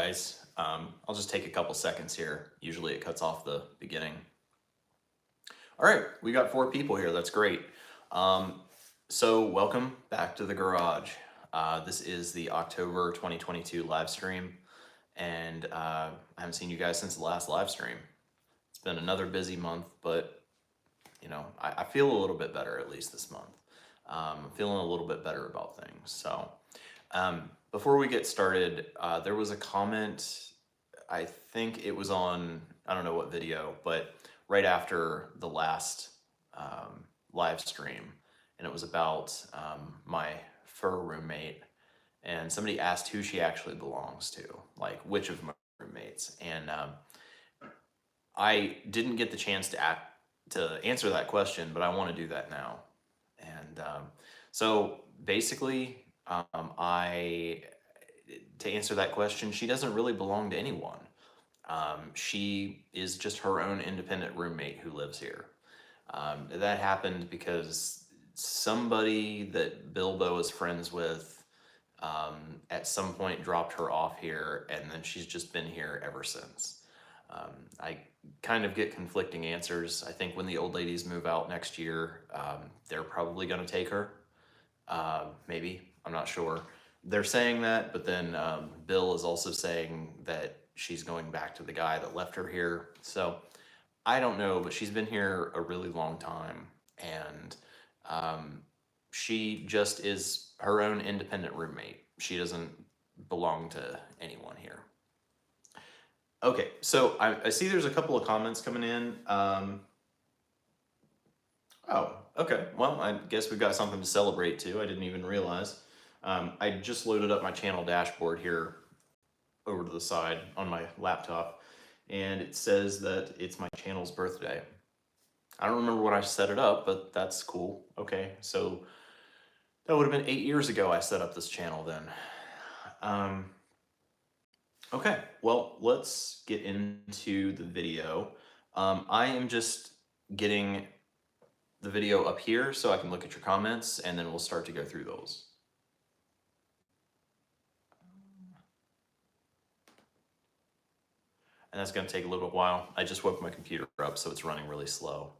guys. I'll just take a couple seconds here. Usually it cuts off the beginning. All right, we got 4 people here. That's great. So welcome back to the garage. This is the October 2022 live stream, and I haven't seen you guys since the last live stream. It's been another busy month, but you know, I feel a little bit better at least this month. I'm feeling a little bit better about things. So before we get started, there was a comment, I think it was on, I don't know what video, but right after the last live stream, and it was about my fur roommate, and somebody asked who she actually belongs to, like which of my roommates, and I didn't get the chance to answer that question, but I want to do that now. And so basically, to answer that question, she doesn't really belong to anyone. She is just her own independent roommate who lives here. That happened because somebody that Bilbo is friends with at some point dropped her off here, and then she's just been here ever since. I kind of get conflicting answers. I think when the old ladies move out next year, they're probably going to take her. Maybe, I'm not sure. They're saying that, but then Bill is also saying that she's going back to the guy that left her here. So I don't know, but she's been here a really long time, and she just is her own independent roommate. She doesn't belong to anyone here. Okay, so I see there's a couple of comments coming in. Oh, okay. Well, I guess we've got something to celebrate too. I didn't even realize. I just loaded up my channel dashboard here over to the side on my laptop, and it says that it's my channel's birthday. I don't remember when I set it up, but that's cool. Okay, so that would have been 8 years ago I set up this channel then. Okay, well, let's get into the video. I am just getting the video up here so I can look at your comments, and then we'll start to go through those. And that's going to take a little while. I just woke my computer up, so it's running really slow.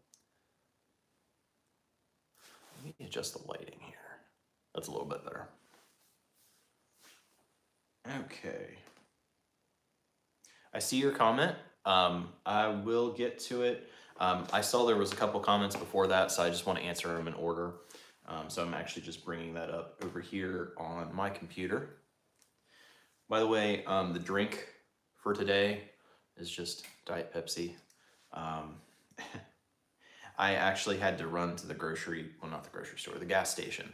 Let me adjust the lighting here. That's a little bit better. Okay. I see your comment. I will get to it. I saw there was a couple comments before that, so I just want to answer them in order. So I'm actually just bringing that up over here on my computer. By the way, the drink for today is just Diet Pepsi. I actually had to run to the grocery, well, not the grocery store, the gas station,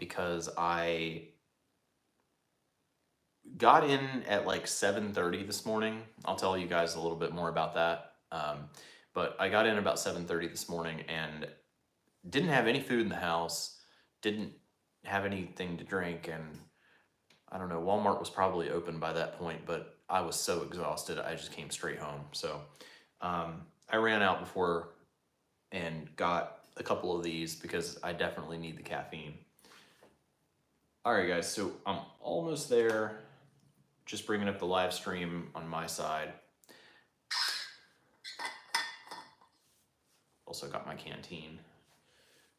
because I got in at like 7:30 this morning. I'll tell you guys a little bit more about that. But I got in about 7:30 this morning and didn't have any food in the house, didn't have anything to drink, and I don't know, Walmart was probably open by that point, but I was so exhausted, I just came straight home. So I ran out before and got a couple of these because I definitely need the caffeine. All right, guys, so I'm almost there. Just bringing up the live stream on my side. Also got my canteen.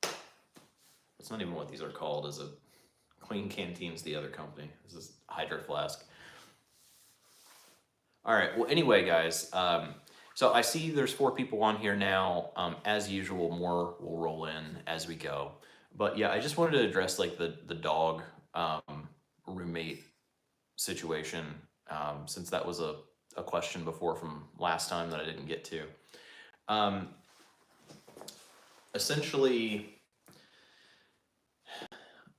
That's not even what these are called. Is a Clean Canteen's the other company. This is Hydro Flask. All right, well, anyway, guys, so I see there's 4 people on here now. As usual, more will roll in as we go. But yeah, I just wanted to address like the dog roommate situation, since that was a question before from last time that I didn't get to. Essentially,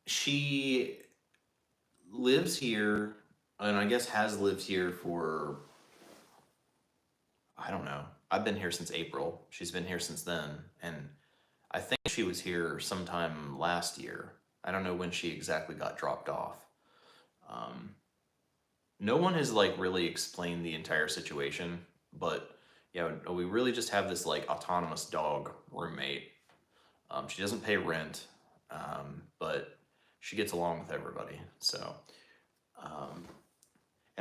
she lives here, and I guess has lived here for, I don't know. I've been here since April. She's been here since then, and I think she was here sometime last year. I don't know when she exactly got dropped off. No one has like really explained the entire situation, but yeah, we really just have this like autonomous dog roommate. She doesn't pay rent, but she gets along with everybody. So,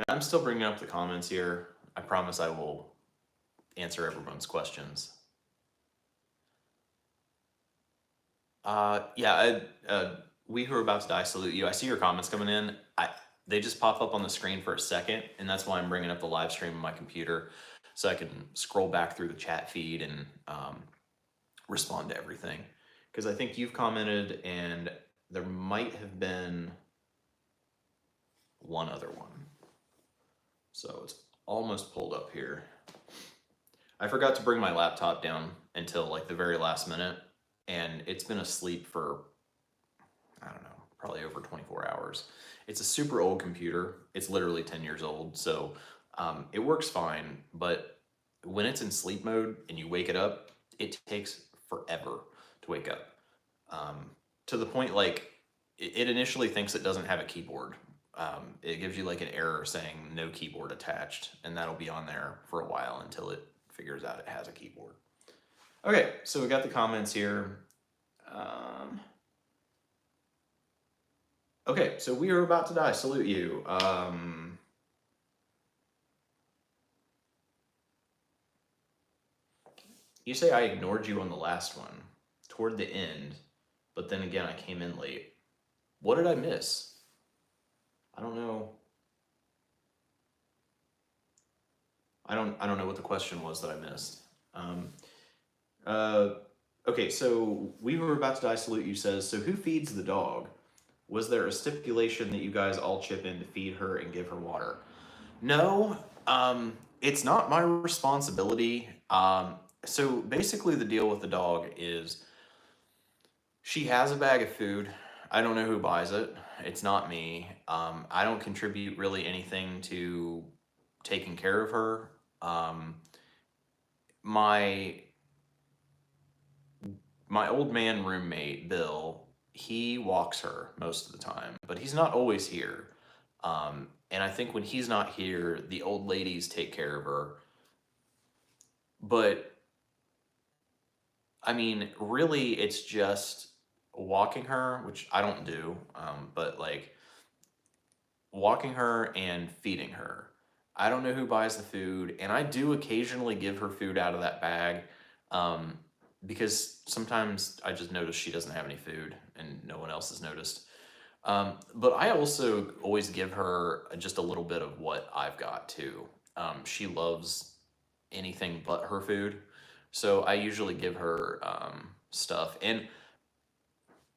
And I'm still bringing up the comments here. I promise I will answer everyone's questions. Yeah, we who are about to die salute you. I see your comments coming in. They just pop up on the screen for a second, and that's why I'm bringing up the live stream on my computer, so I can scroll back through the chat feed and respond to everything. Because I think you've commented, and there might have been one other one. So it's almost pulled up here. I forgot to bring my laptop down until like the very last minute, and it's been asleep for, I don't know, probably over 24 hours. It's a super old computer. It's literally 10 years old, so it works fine, but when it's in sleep mode and you wake it up, it takes forever to wake up. To the point like it initially thinks it doesn't have a keyboard. It gives you like an error saying no keyboard attached, and that'll be on there for a while until it figures out it has a keyboard. Okay, so we got the comments here. Okay, so we are about to die. Salute you. You say I ignored you on the last one, toward the end, but then again I came in late. What did I miss? I don't know. I don't know what the question was that I missed. Okay, so we were about to die. Salute you says, so who feeds the dog? Was there a stipulation that you guys all chip in to feed her and give her water? No, it's not my responsibility. So basically the deal with the dog is she has a bag of food. I don't know who buys it. It's not me. I don't contribute really anything to taking care of her. My old man roommate, Bill, he walks her most of the time, but he's not always here. And I think when he's not here, the old ladies take care of her. But I mean, really, it's just walking her, which I don't do, but like walking her and feeding her. I don't know who buys the food, and I do occasionally give her food out of that bag, because sometimes I just notice she doesn't have any food and no one else has noticed. But I also always give her just a little bit of what I've got too. She loves anything but her food. So I usually give her stuff. And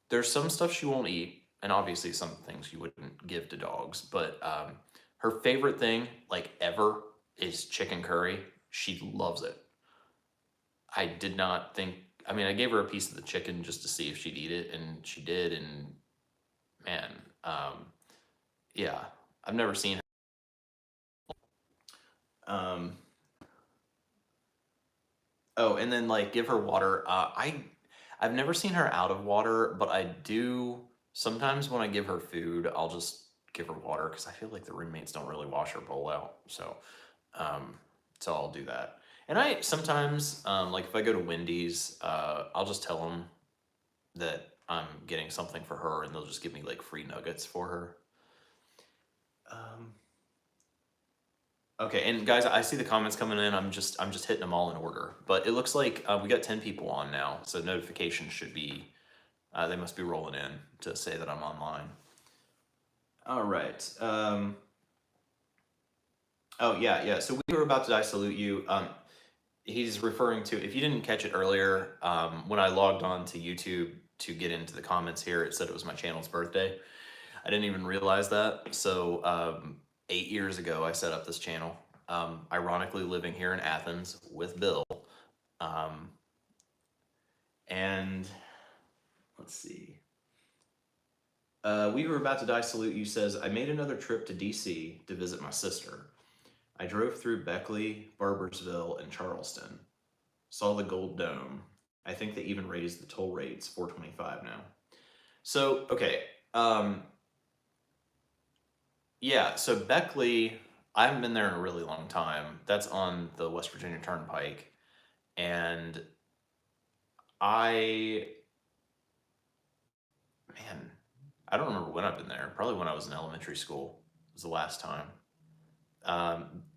there's some stuff she won't eat, and obviously some things you wouldn't give to dogs. But her favorite thing, like ever, is chicken curry. She loves it. I did not think, I mean, I gave her a piece of the chicken just to see if she'd eat it, and she did. And man, yeah, I've never seen her. Oh, and then like give her water. I've never seen her out of water, but I do sometimes when I give her food, I'll just give her water because I feel like the roommates don't really wash her bowl out. Um, so I'll do that. And I sometimes, like if I go to Wendy's, I'll just tell them that I'm getting something for her, and they'll just give me like free nuggets for her. Okay, and guys, I see the comments coming in. I'm just hitting them all in order. But it looks like we got 10 people on now, so notifications should be they must be rolling in to say that I'm online. All right. Oh yeah. So we were about to die. Salute you. He's referring to, if you didn't catch it earlier, when I logged on to YouTube to get into the comments here, it said it was my channel's birthday. I didn't even realize that. So 8 years ago, I set up this channel, ironically living here in Athens with Bill. And let's see. We were about to die. Salute you says, I made another trip to DC to visit my sister. I drove through Beckley, Barboursville, and Charleston. Saw the Gold Dome. I think they even raised the toll rates, $4.25 now. So, okay. Yeah, so Beckley, I haven't been there in a really long time. That's on the West Virginia Turnpike. And man, I don't remember when I've been there. Probably when I was in elementary school was the last time.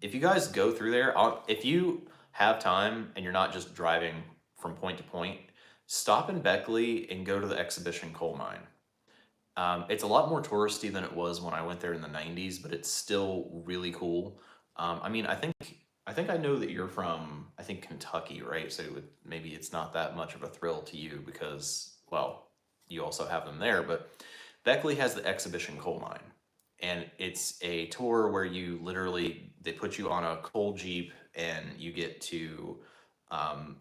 If you guys go through there, if you have time and you're not just driving from point to point, stop in Beckley and go to the exhibition coal mine. It's a lot more touristy than it was when I went there in the 90s, but it's still really cool. I mean, I think I know that you're from, I think, Kentucky, right? So maybe it's not that much of a thrill to you because, well, you also have them there. But Beckley has the exhibition coal mine, and it's a tour where you literally they put you on a coal jeep and you get to um,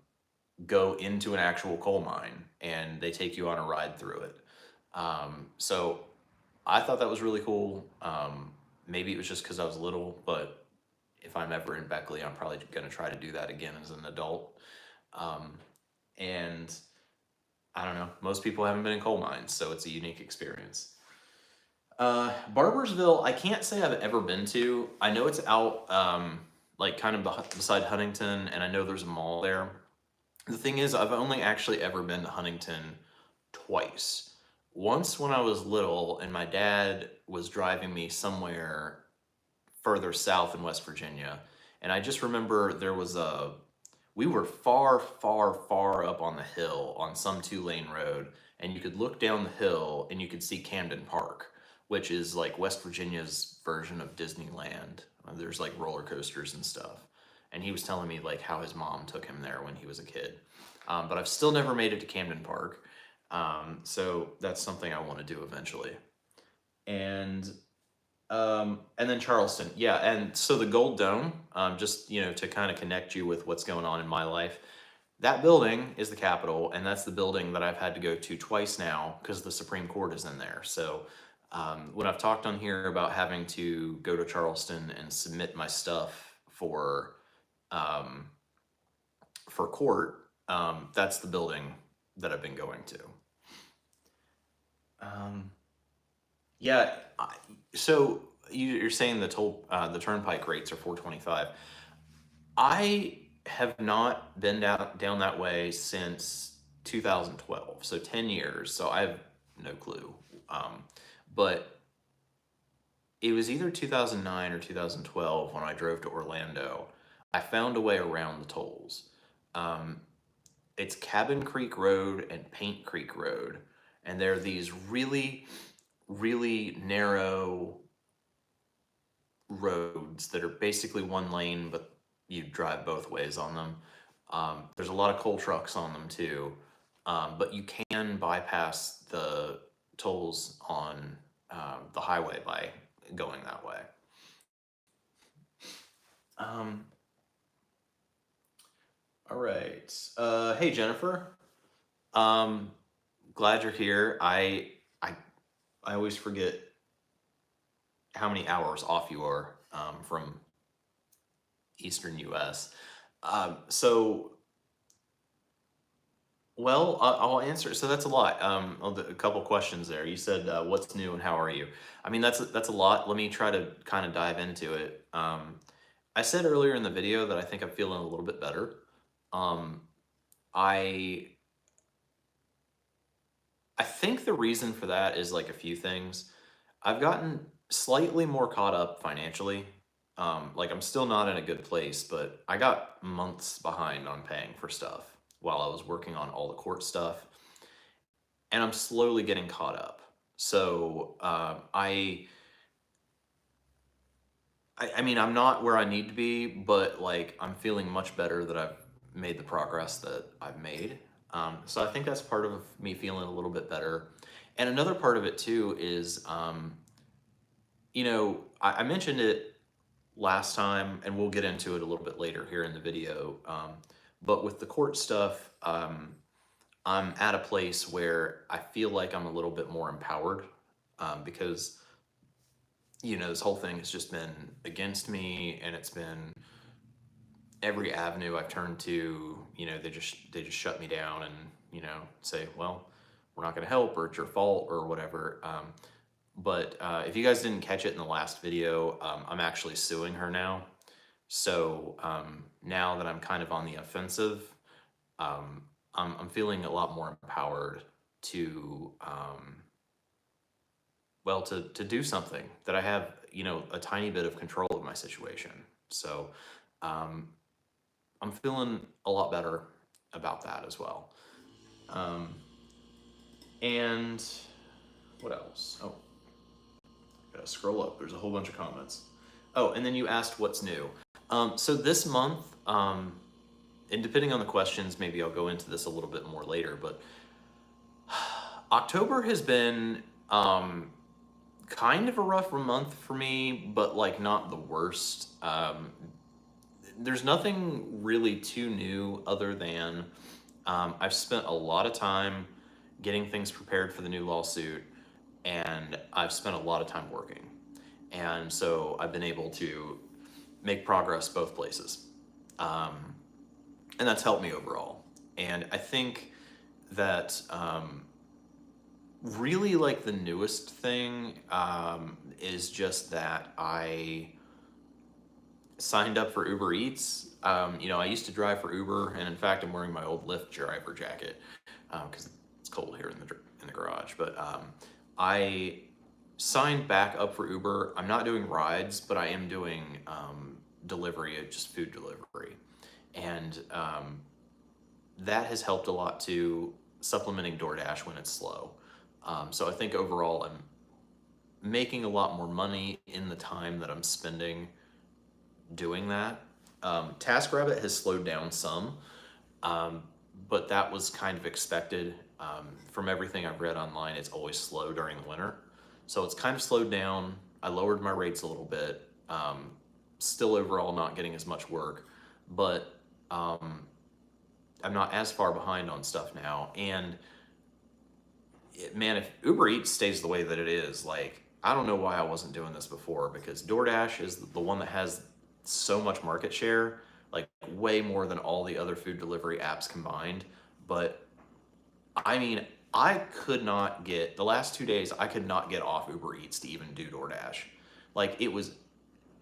go into an actual coal mine, and they take you on a ride through it. So I thought that was really cool. Maybe it was just because I was little, but if I'm ever in Beckley, I'm probably going to try to do that again as an adult. Um, and I don't know, most people haven't been in coal mines, so it's a unique experience. Barbersville, I can't say I've ever been to. I know it's out, like kind of beside Huntington, and I know there's a mall there. The thing is, I've only actually ever been to Huntington twice. Once when I was little, and my dad was driving me somewhere further south in West Virginia. And I just remember we were far, far, far up on the hill on some 2-lane road, and you could look down the hill and you could see Camden Park, which is like West Virginia's version of Disneyland. There's like roller coasters and stuff. And he was telling me like how his mom took him there when he was a kid. But I've still never made it to Camden Park. So that's something I want to do eventually. And then Charleston, yeah, and so the Gold Dome, just to kind of connect you with what's going on in my life, that building is the Capitol, and that's the building that I've had to go to twice now because the Supreme Court is in there. So when I've talked on here about having to go to Charleston and submit my stuff um, for court, that's the building that I've been going to. Um, Yeah, so you're saying the turnpike rates are 425. I have not been down that way since 2012, so 10 years. So I have no clue. Um, but it was either 2009 or 2012 when I drove to Orlando. I found a way around the tolls. Um, it's Cabin Creek Road and Paint Creek Road, and they're these really, really narrow roads that are basically one lane, but you drive both ways on them. There's a lot of coal trucks on them too, but you can bypass the tolls on the highway by going that way. Um, all right. Hey Jennifer. Um, Glad you're here. I I always forget how many hours off you are from Eastern U.S. So, well, I'll answer. So that's a lot. A couple questions there. You said, "What's new and how are you?" I mean, that's a lot. Let me try to kind of dive into it. I said earlier in the video that I think I'm feeling a little bit better. Um, I I think the reason for that is like a few things. I've gotten slightly more caught up financially. Like I'm still not in a good place, but I got months behind on paying for stuff while I was working on all the court stuff, and I'm slowly getting caught up. So I mean, I'm not where I need to be, but like I'm feeling much better that I've made the progress that I've made. So I think that's part of me feeling a little bit better. And another part of it too is, I mentioned it last time, and we'll get into it a little bit later here in the video. But with the court stuff, I'm at a place where I feel like I'm a little bit more empowered because this whole thing has just been against me, and it's been every avenue I've turned to. They just shut me down and say, well, we're not going to help, or it's your fault, or whatever. But if you guys didn't catch it in the last video, I'm actually suing her now. So now that I'm kind of on the offensive, I'm feeling a lot more empowered to to do something that I have. a tiny bit of control of my situation. So I'm feeling a lot better about that as well. And what else? Oh, gotta scroll up. There's a whole bunch of comments. Oh, and then you asked what's new. So this month, and depending on the questions, maybe I'll go into this a little bit more later, but October has been kind of a rough month for me, but like not the worst. There's nothing really too new other than I've spent a lot of time getting things prepared for the new lawsuit, and I've spent a lot of time working. And so I've been able to make progress both places. And that's helped me overall. And I think that really like the newest thing is just that I signed up for Uber Eats. I used to drive for Uber, and in fact, I'm wearing my old Lyft driver jacket because it's cold here in the garage. But I signed back up for Uber. I'm not doing rides, but I am doing delivery, just food delivery, and that has helped a lot too, supplementing DoorDash when it's slow. So I think overall, I'm making a lot more money in the time that I'm spending doing that. TaskRabbit has slowed down some, but that was kind of expected. From everything I've read online, it's always slow during the winter. So it's kind of slowed down. I lowered my rates a little bit. Still overall not getting as much work, but I'm not as far behind on stuff now. And man, if Uber Eats stays the way that it is, like, I don't know why I wasn't doing this before, because DoorDash is the one that has so much market share, like way more than all the other food delivery apps combined. But I mean, I could not get, the last 2 days, I could not get off Uber Eats to even do DoorDash. Like, it was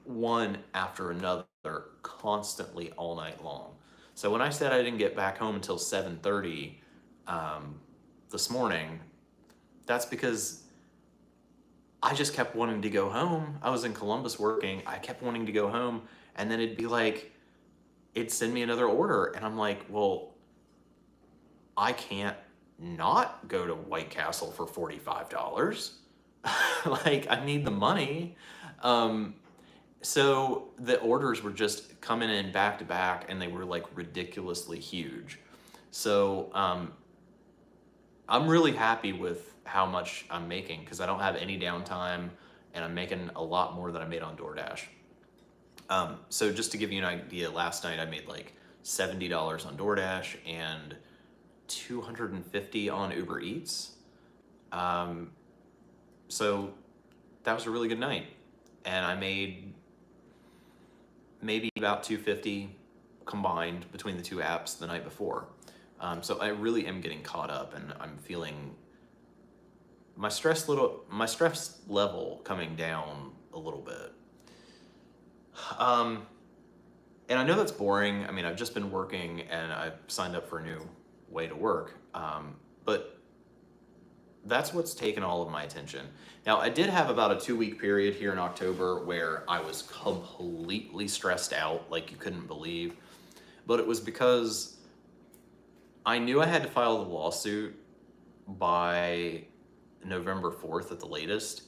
one after another constantly all night long. So when I said I didn't get back home until 7:30 this morning, that's because I just kept wanting to go home. I was in Columbus working. I kept wanting to go home, and then it'd be like, it'd send me another order. And I'm like, well, I can't not go to White Castle for $45. Like, I need the money. So the orders were just coming in back to back, and they were like ridiculously huge. So I'm really happy with how much I'm making, because I don't have any downtime, and I'm making a lot more than I made on DoorDash. So just to give you an idea, last night I made like $70 on DoorDash and $250 on Uber Eats. So that was a really good night, and I made maybe about $250 combined between the two apps the night before. So I really am getting caught up, and I'm feeling my stress level coming down a little bit. And I know that's boring. I mean, I've just been working, and I've signed up for a new way to work. But that's what's taken all of my attention. Now, I did have about a 2-week period here in October where I was completely stressed out, like you couldn't believe. But it was because I knew I had to file the lawsuit by November 4th at the latest.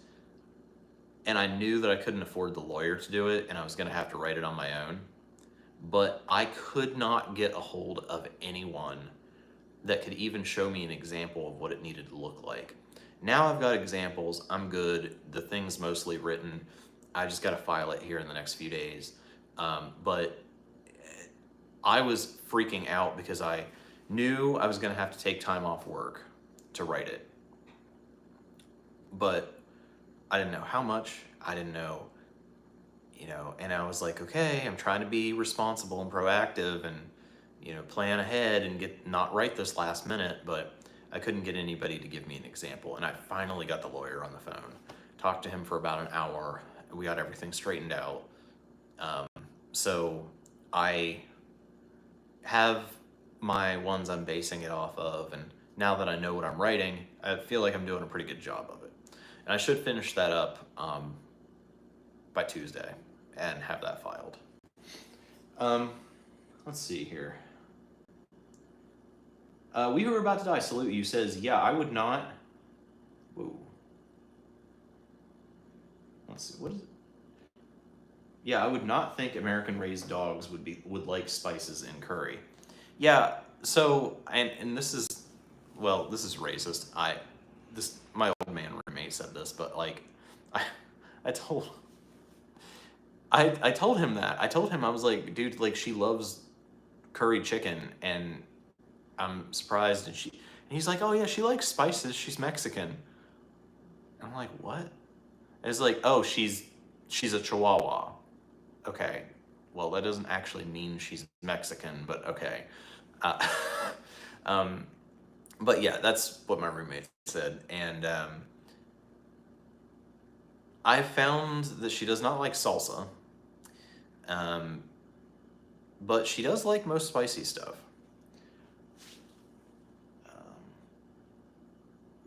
And I knew that I couldn't afford the lawyer to do it, and I was going to have to write it on my own. But I could not get a hold of anyone that could even show me an example of what it needed to look like. Now I've got examples. I'm good. The thing's mostly written. I just got to file it here in the next few days. But I was freaking out because I knew I was going to have to take time off work to write it. But I didn't know how much. I didn't know, and I was like, okay, I'm trying to be responsible and proactive and, plan ahead and not write this last minute, but I couldn't get anybody to give me an example. And I finally got the lawyer on the phone, talked to him for about an hour. We got everything straightened out. So I have my ones I'm basing it off of, and now that I know what I'm writing, I feel like I'm doing a pretty good job of it. And I should finish that up by Tuesday and have that filed. Let's see here. We Who Are About to Die Salute You says, yeah, I would not. Whoa. Let's see, what is it? Yeah, I would not think American raised dogs would like spices in curry. Yeah, so and this is, well, this is racist. My old man roommate said this, but like I told I told him that. I told him, I was like, dude, like, she loves curry chicken, and I'm surprised, and he's like, oh yeah, she likes spices, she's Mexican. I'm like, what? And it's like, oh, she's a Chihuahua. Okay, well, that doesn't actually mean she's Mexican, but okay. But yeah, that's what my roommate said, and I found that she does not like salsa, but she does like most spicy stuff.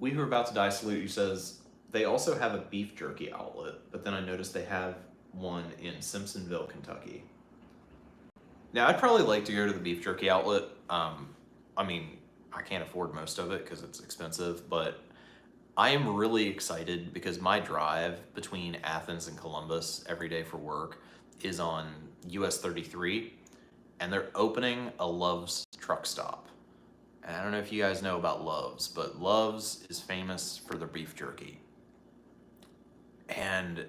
We Who Are About to Die Salute You says, they also have a beef jerky outlet, but then I noticed they have one in Simpsonville, Kentucky. Now, I'd probably like to go to the beef jerky outlet. I mean, I can't afford most of it because it's expensive, but I am really excited because my drive between Athens and Columbus every day for work is on US 33, and they're opening a Love's truck stop. And I don't know if you guys know about Love's, but Love's is famous for their beef jerky. And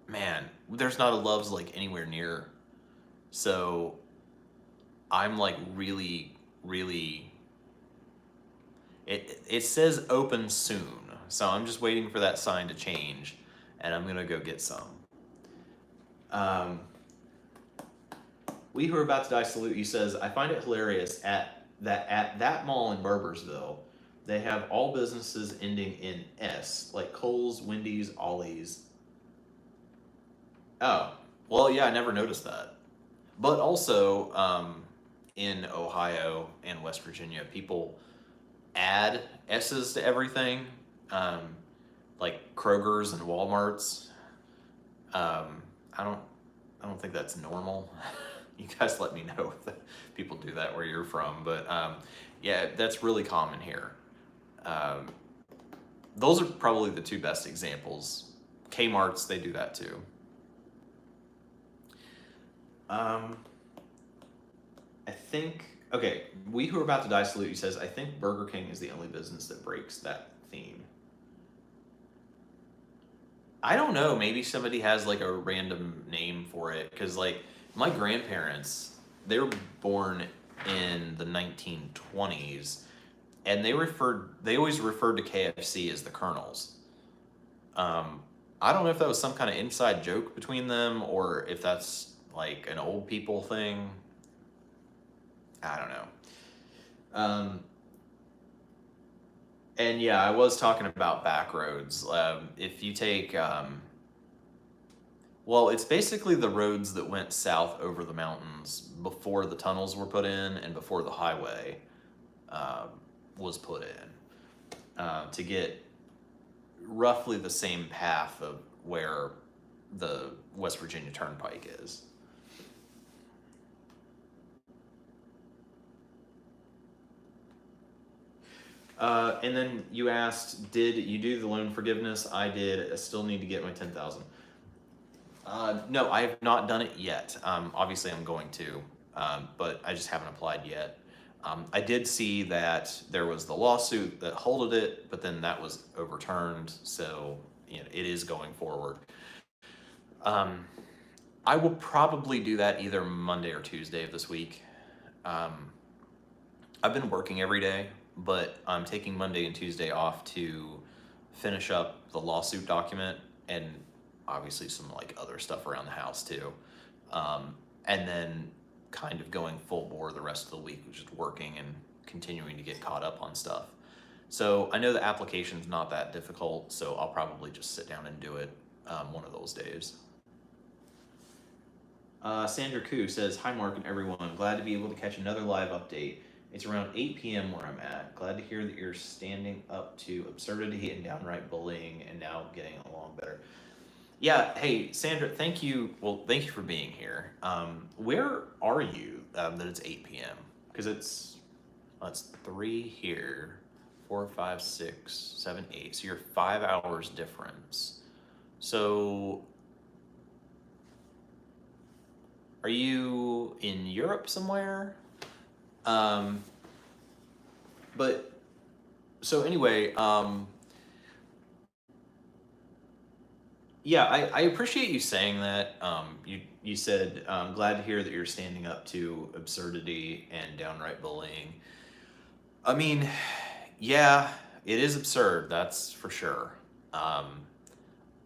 man, there's not a Love's like anywhere near. So I'm like really, really, it says open soon. So I'm just waiting for that sign to change, and I'm gonna go get some. We Who Are About to Die Salute You says, I find it hilarious at that mall in Barboursville, they have all businesses ending in S, like Kohl's, Wendy's, Ollie's. Oh, well, yeah, I never noticed that. But also, in Ohio and West Virginia, people add S's to everything, like Kroger's and Walmart's. I don't think that's normal. You guys let me know if people do that where you're from, but yeah, that's really common here. Those are probably the two best examples. Kmart's, they do that too. I think, okay, We Who Are About to Die Salute You says, I think Burger King is the only business that breaks that theme. I don't know, maybe somebody has like a random name for it, because like my grandparents, they were born in the 1920s, and they always referred to KFC as the Colonels. I don't know if that was some kind of inside joke between them, or if that's like an old people thing. I don't know. And yeah, I was talking about back roads. If you take, well, it's basically the roads that went south over the mountains before the tunnels were put in and before the highway was put in, to get roughly the same path of where the West Virginia Turnpike is. And then you asked, did you do the loan forgiveness? I did. I still need to get my 10,000. No, I have not done it yet. Obviously I'm going to, but I just haven't applied yet. I did see that there was the lawsuit that holded it, but then that was overturned, so you know, it is going forward. I will probably do that either Monday or Tuesday of this week. I've been working every day, but I'm taking Monday and Tuesday off to finish up the lawsuit document and obviously some like other stuff around the house too. And then kind of going full bore the rest of the week, just working and continuing to get caught up on stuff. So I know the application's not that difficult, so I'll probably just sit down and do it one of those days. Sandra Koo says, hi Mark and everyone, glad to be able to catch another live update. It's around 8 p.m. where I'm at. Glad to hear that you're standing up to absurdity and downright bullying and now getting along better. Yeah, hey, Sandra, thank you. Well, thank you for being here. Where are you that it's 8 p.m.? Because it's 3 here, 4, 5, 6, 7, 8. So you're 5 hours difference. So are you in Europe somewhere? Um, but so anyway, yeah, I appreciate you saying that. You said, glad to hear that you're standing up to absurdity and downright bullying. I mean, yeah, it is absurd, that's for sure. Um,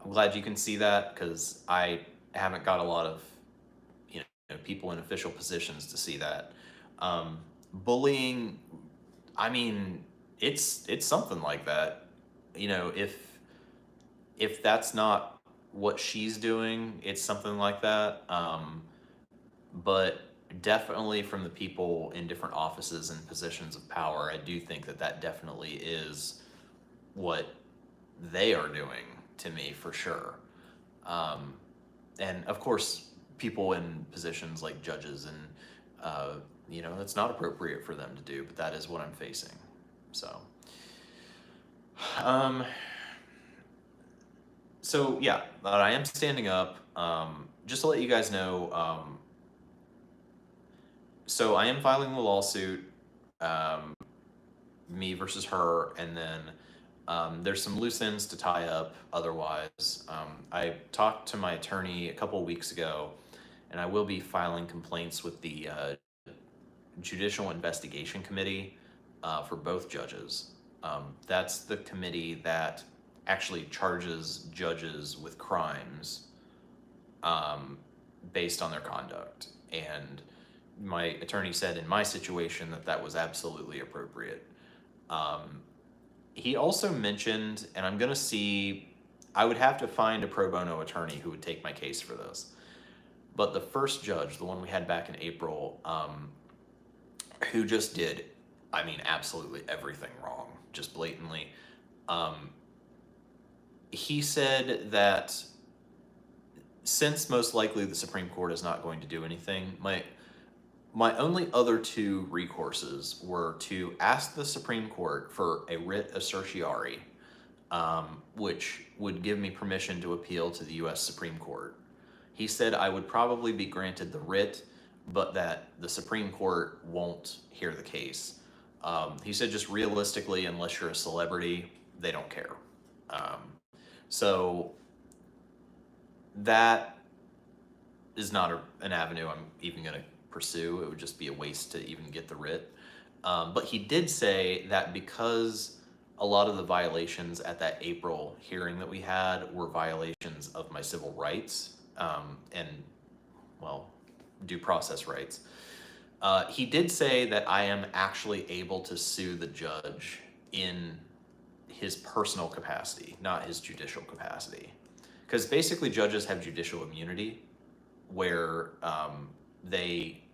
I'm glad you can see that because I haven't got a lot of people in official positions to see that. Um, Bullying, I mean, it's something like that. If that's not what she's doing, it's something like that. But definitely from the people in different offices and positions of power, I do think that that definitely is what they are doing to me for sure. Um, and of course, people in positions like judges and it's not appropriate for them to do, but that is what I'm facing. So, um, so yeah, but I am standing up. Just to let you guys know, so I am filing the lawsuit, um, me versus her, and then there's some loose ends to tie up otherwise. I talked to my attorney a couple weeks ago, and I will be filing complaints with the Judicial Investigation Committee for both judges. That's the committee that actually charges judges with crimes um, based on their conduct. And my attorney said in my situation that that was absolutely appropriate. Um, he also mentioned, and I'm going to see, I would have to find a pro bono attorney who would take my case for this. But the first judge, the one we had back in April, who just did, I mean, absolutely everything wrong, just blatantly. Um, he said that since most likely the Supreme Court is not going to do anything, my only other two recourses were to ask the Supreme Court for a writ of certiorari, which would give me permission to appeal to the U.S. Supreme Court. He said I would probably be granted the writ, but that the Supreme Court won't hear the case. He said just realistically, unless you're a celebrity, they don't care. So that is not an avenue I'm even going to pursue. It would just be a waste to even get the writ. But he did say that because a lot of the violations at that April hearing that we had were violations of my civil rights and, well, due process rights. He did say that I am actually able to sue the judge in his personal capacity, not his judicial capacity. Because basically judges have judicial immunity where they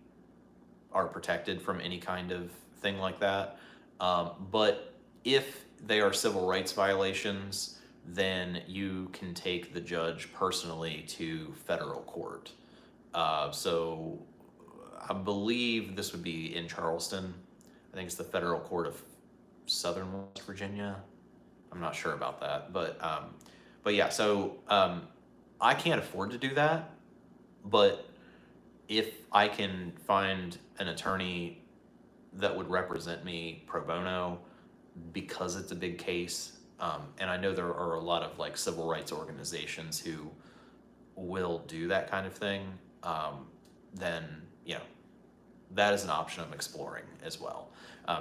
are protected from any kind of thing like that. But if they are civil rights violations, then you can take the judge personally to federal court. So I believe this would be in Charleston. I think it's the Federal Court of Southern West Virginia. I'm not sure about that, but yeah. So I can't afford to do that, but if I can find an attorney that would represent me pro bono, because it's a big case, and I know there are a lot of like civil rights organizations who will do that kind of thing, then that is an option I'm exploring as well.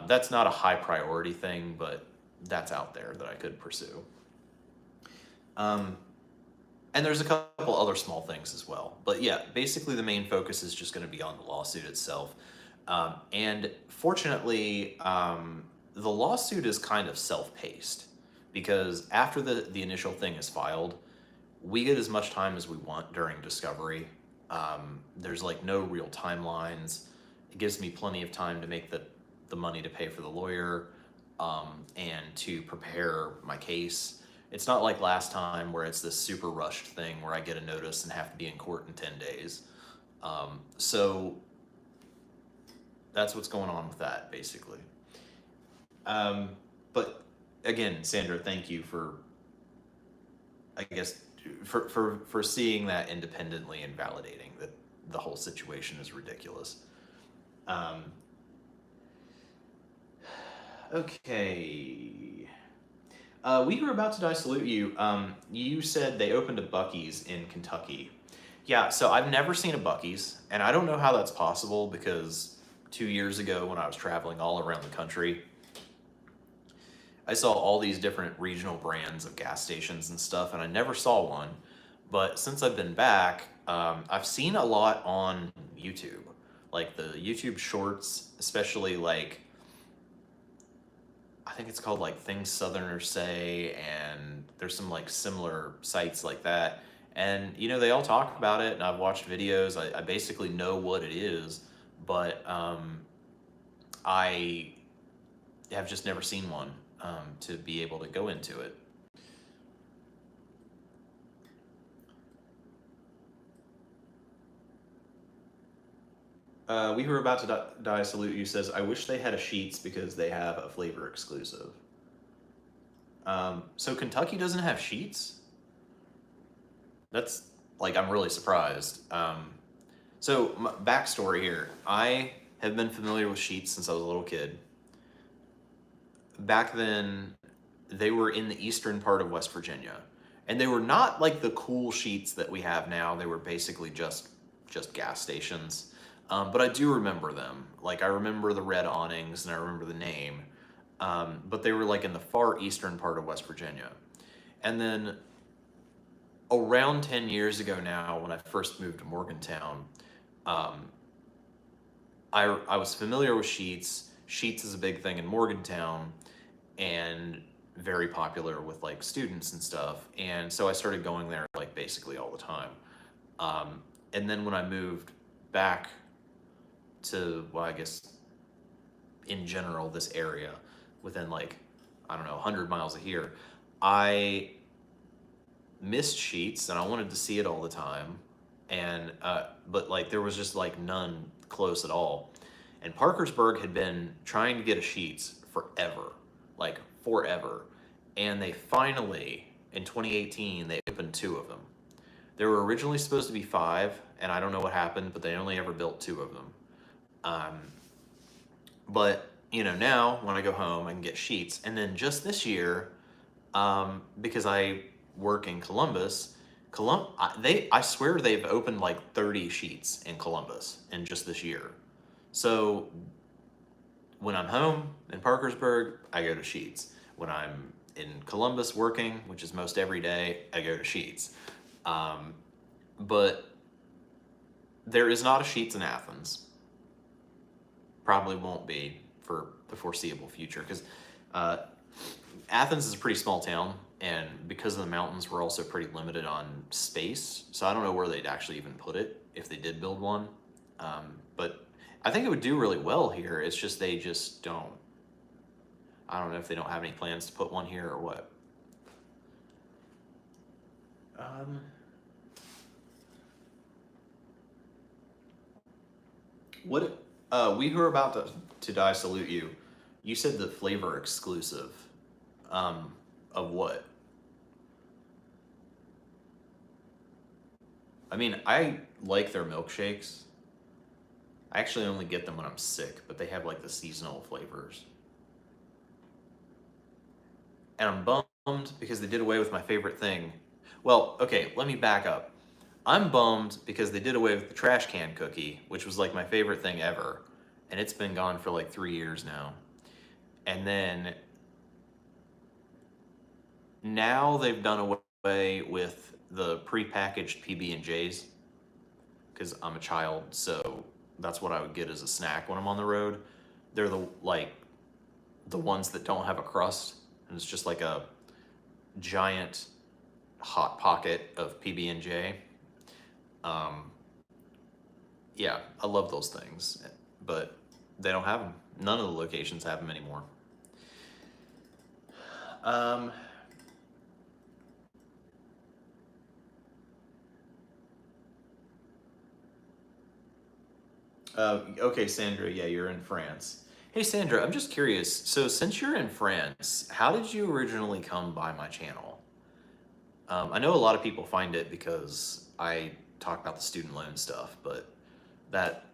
That's not a high priority thing, but that's out there that I could pursue. And there's a couple other small things as well. But yeah, basically the main focus is just going to be on the lawsuit itself. And fortunately, the lawsuit is kind of self-paced because after the initial thing is filed, we get as much time as we want during discovery. There's like no real timelines. It gives me plenty of time to make the money to pay for the lawyer and to prepare my case. It's not like last time where it's this super rushed thing where I get a notice and have to be in court in 10 days. So that's what's going on with that, basically. But again, Sandra, thank you for, I guess, for seeing that independently and validating that the whole situation is ridiculous. Okay. We were about to die salute you. You said they opened a Buc-ee's in Kentucky. Yeah, so I've never seen a Buc-ee's, and I don't know how that's possible because 2 years ago when I was traveling all around the country, I saw all these different regional brands of gas stations and stuff, and I never saw one. But since I've been back, I've seen a lot on YouTube, like the YouTube shorts, especially like, I think it's called like Things Southerners Say, and there's some like similar sites like that. And you know, they all talk about it, and I've watched videos. I basically know what it is, but I have just never seen one to be able to go into it. We who are about to die salute you says, I wish they had a Sheets because they have a flavor exclusive. So Kentucky doesn't have Sheets? That's, like, I'm really surprised. So backstory here. I have been familiar with Sheets since I was a little kid. Back then, they were in the eastern part of West Virginia. And they were not like the cool Sheets that we have now. They were basically just gas stations. But I do remember them. Like, I remember the red awnings and I remember the name. But they were like in the far eastern part of West Virginia. And then around 10 years ago now, when I first moved to Morgantown, I was familiar with Sheets. Sheets is a big thing in Morgantown and very popular with like students and stuff. And so I started going there like basically all the time. And then when I moved back to, well, I guess in general, this area within like, I don't know, 100 miles of here, I missed Sheets and I wanted to see it all the time. And, but like there was just like none close at all. And Parkersburg had been trying to get a Sheets forever, like forever. And they finally, in 2018, they opened 2 of them. There were originally supposed to be 5, and I don't know what happened, but they only ever built 2 of them. But you know, now when I go home, I can get Sheets. And then just this year, because I work in Columbus, I swear they've opened like 30 Sheets in Columbus in just this year. So when I'm home in Parkersburg, I go to Sheets. When I'm in Columbus working, which is most every day, I go to Sheets. But there is not a Sheets in Athens. Probably won't be for the foreseeable future, because Athens is a pretty small town, and because of the mountains, we're also pretty limited on space. So I don't know where they'd actually even put it if they did build one. But I think it would do really well here. It's just they just don't. I don't know if they don't have any plans to put one here or what. We who are about to die salute you. You said the flavor exclusive. Of what? I mean, I like their milkshakes. I actually only get them when I'm sick, but they have like the seasonal flavors. And I'm bummed because they did away with my favorite thing. Well, okay, let me back up. I'm bummed because they did away with the trash can cookie, which was like my favorite thing ever. And it's been gone for like 3 years now. And then now they've done away with the prepackaged PB&Js because I'm a child, so that's what I would get as a snack when I'm on the road. They're the ones that don't have a crust, and it's just like a giant hot pocket of PB&J. Yeah, I love those things, but they don't have them. None of the locations have them anymore. Okay, Sandra, yeah, you're in France. Hey, Sandra, I'm just curious. So, since you're in France, how did you originally come by my channel? I know a lot of people find it because I talk about the student loan stuff, but that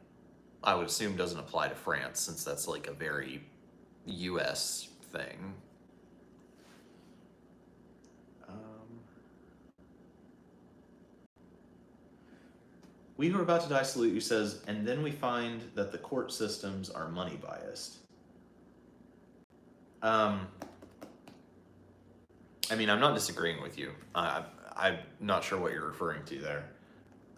I would assume doesn't apply to France since that's like a very US thing. Um, we who are about to die salute you says, and then we find that the court systems are money biased. Um, I mean, I'm not disagreeing with you. I'm not sure what you're referring to there.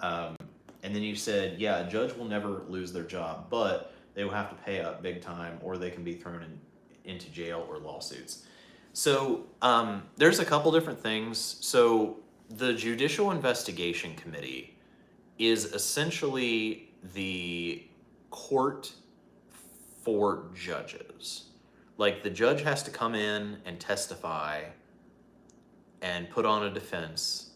Um, and then you said, yeah, a judge will never lose their job, but they will have to pay up big time or they can be thrown into jail or lawsuits. So there's a couple different things. So the Judicial Investigation Committee is essentially the court for judges. Like the judge has to come in and testify and put on a defense.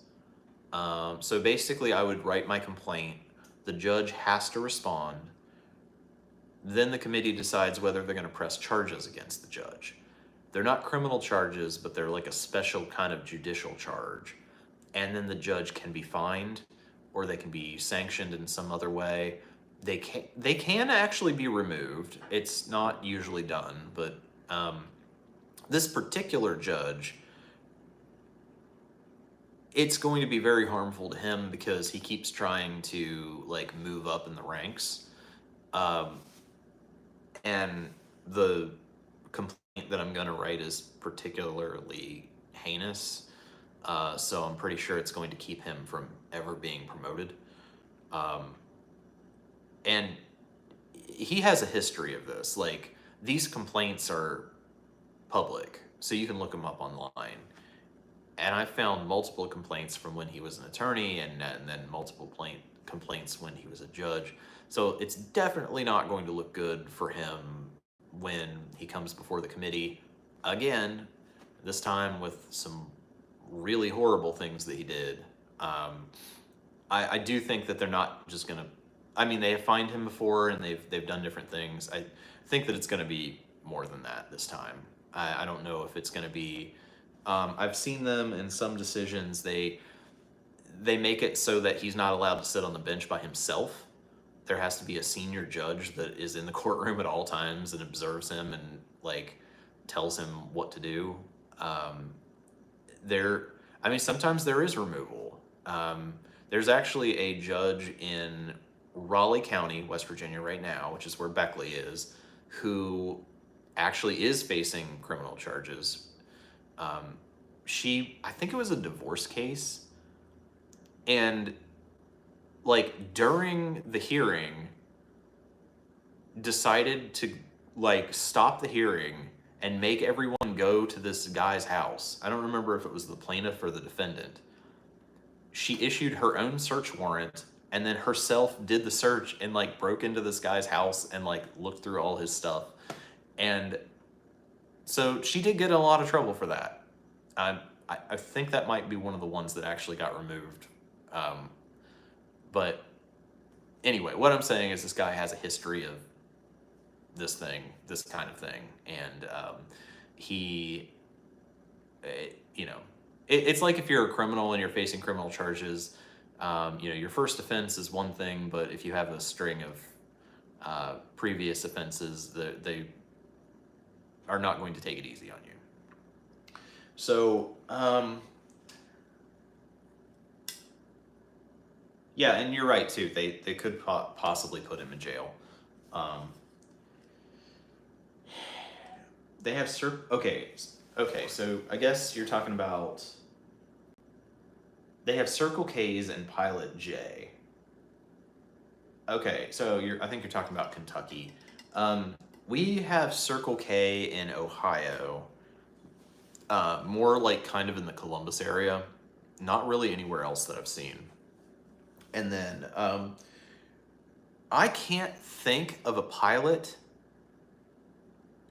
So basically, I would write my complaint. The judge has to respond. Then the committee decides whether they're going to press charges against the judge. They're not criminal charges, but they're like a special kind of judicial charge. And then the judge can be fined or they can be sanctioned in some other way. They can actually be removed. It's not usually done, but this particular judge, it's going to be very harmful to him because he keeps trying to like move up in the ranks. And the complaint that I'm going to write is particularly heinous. So I'm pretty sure it's going to keep him from ever being promoted. And he has a history of this. Like, these complaints are public, so you can look them up online. And I found multiple complaints from when he was an attorney and then multiple complaints when he was a judge. So it's definitely not going to look good for him when he comes before the committee again, this time with some really horrible things that he did. I do think that they're not just going to, I mean, they have fined him before and they've done different things. I think that it's going to be more than that this time. I don't know if it's going to be, I've seen them in some decisions, they make it so that he's not allowed to sit on the bench by himself. There has to be a senior judge that is in the courtroom at all times and observes him and like tells him what to do. I mean, sometimes there is removal. There's actually a judge in Raleigh County, West Virginia right now, which is where Beckley is, who actually is facing criminal charges. I think it was a divorce case. And like during the hearing, decided to like stop the hearing and make everyone go to this guy's house. I don't remember if it was the plaintiff or the defendant. She issued her own search warrant and then herself did the search and like broke into this guy's house and like looked through all his stuff. And so she did get in a lot of trouble for that. I think that might be one of the ones that actually got removed. But anyway, what I'm saying is this guy has a history of this kind of thing. And it's like if you're a criminal and you're facing criminal charges, your first offense is one thing, but if you have a string of previous offenses, they are not going to take it easy on you. So, yeah, and you're right too. They could possibly put him in jail. They have okay. So I guess you're talking about. They have Circle K's and Pilot J. Okay, so I think you're talking about Kentucky. We have Circle K in Ohio. More like kind of in the Columbus area. Not really anywhere else that I've seen. And then I can't think of a Pilot.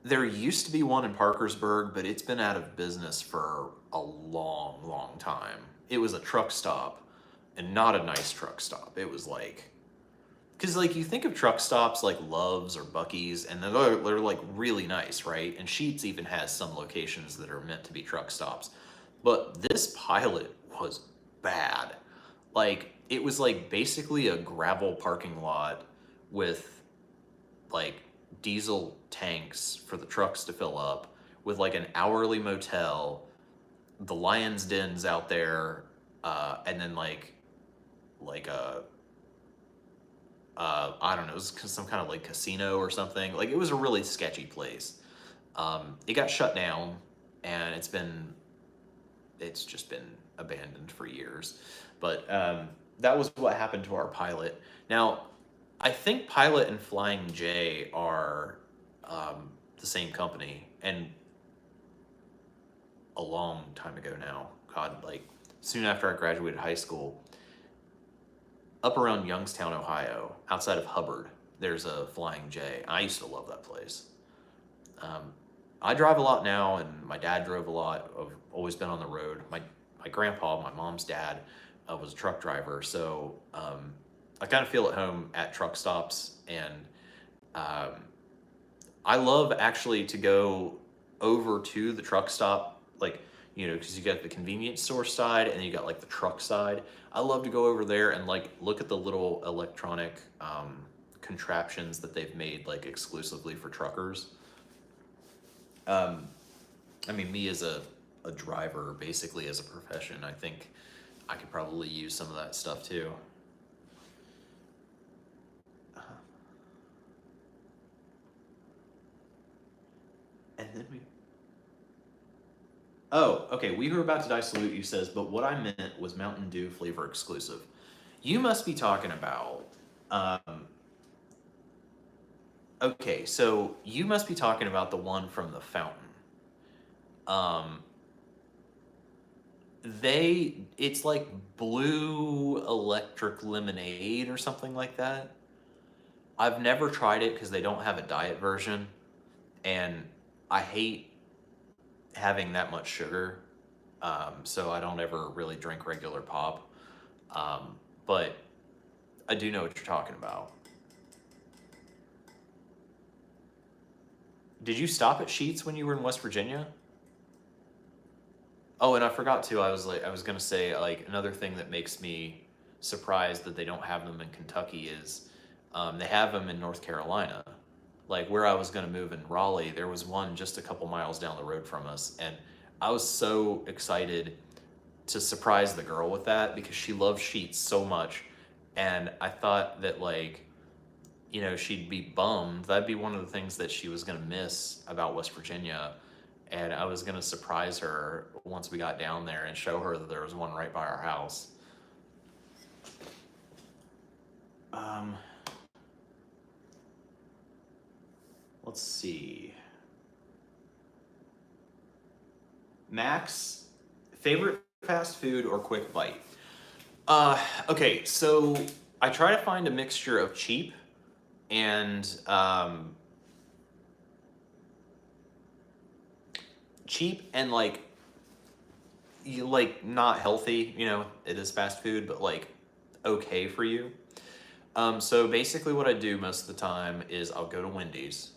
There used to be one in Parkersburg, but it's been out of business for a long, long time. It was a truck stop, and not a nice truck stop. It was like because like you think of truck stops like Love's or Bucky's, and they're like really nice, right? And Sheetz even has some locations that are meant to be truck stops, but this Pilot was bad. Like it was like basically a gravel parking lot with like diesel tanks for the trucks to fill up, with like an hourly motel, the Lions Dens out there, and then like a I don't know, it was some kind of like casino or something. Like it was a really sketchy place. It got shut down, and it's just been abandoned for years. But that was what happened to our Pilot. Now, I think Pilot and Flying J are the same company, and a long time ago now. God, like soon after I graduated high school, up around Youngstown, Ohio, outside of Hubbard, there's a Flying J. I used to love that place. I drive a lot now, and my dad drove a lot. I've always been on the road. My grandpa, my mom's dad, was a truck driver, so I kind of feel at home at truck stops, and I love actually to go over to the truck stop, like, you know, because you got the convenience store side and then you got like the truck side. I love to go over there and like look at the little electronic contraptions that they've made like exclusively for truckers. I mean, me as a driver, basically as a profession, I think I could probably use some of that stuff too. And then we. Oh, okay. We were about to die salute, you says, but what I meant was Mountain Dew flavor exclusive. You must be talking about. Okay, so you must be talking about the one from the fountain. It's like blue electric lemonade or something like that. I've never tried it because they don't have a diet version, and I hate having that much sugar, so I don't ever really drink regular pop. But I do know what you're talking about. Did you stop at Sheetz when you were in West Virginia? Oh, and I forgot too. I was gonna say like another thing that makes me surprised that they don't have them in Kentucky is they have them in North Carolina. Like where I was gonna move in Raleigh, there was one just a couple miles down the road from us, and I was so excited to surprise the girl with that because she loves Sheetz so much, and I thought that like, you know, she'd be bummed. That'd be one of the things that she was gonna miss about West Virginia. And I was gonna surprise her once we got down there and show her that there was one right by our house. Let's see. Max, favorite fast food or quick bite? Okay, so I try to find a mixture of cheap and like you like not healthy, you know, it is fast food, but like okay for you. So basically what I do most of the time is I'll go to Wendy's,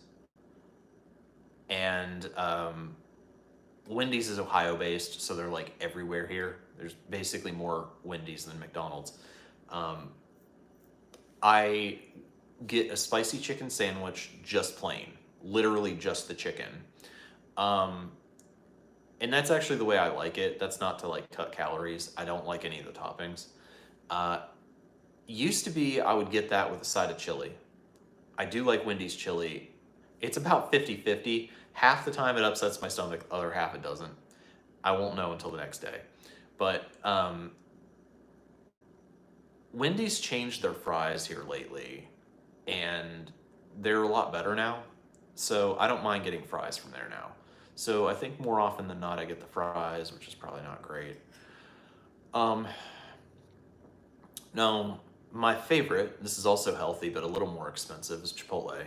and Wendy's is Ohio based, so they're like everywhere here. There's basically more Wendy's than McDonald's. I get a spicy chicken sandwich, just plain, literally just the chicken. And that's actually the way I like it. That's not to like cut calories. I don't like any of the toppings. Used to be I would get that with a side of chili. I do like Wendy's chili. It's about 50-50. Half the time it upsets my stomach, other half it doesn't. I won't know until the next day. But Wendy's changed their fries here lately, and they're a lot better now. So I don't mind getting fries from there now. So I think more often than not I get the fries, which is probably not great. No, my favorite, this is also healthy but a little more expensive, is Chipotle.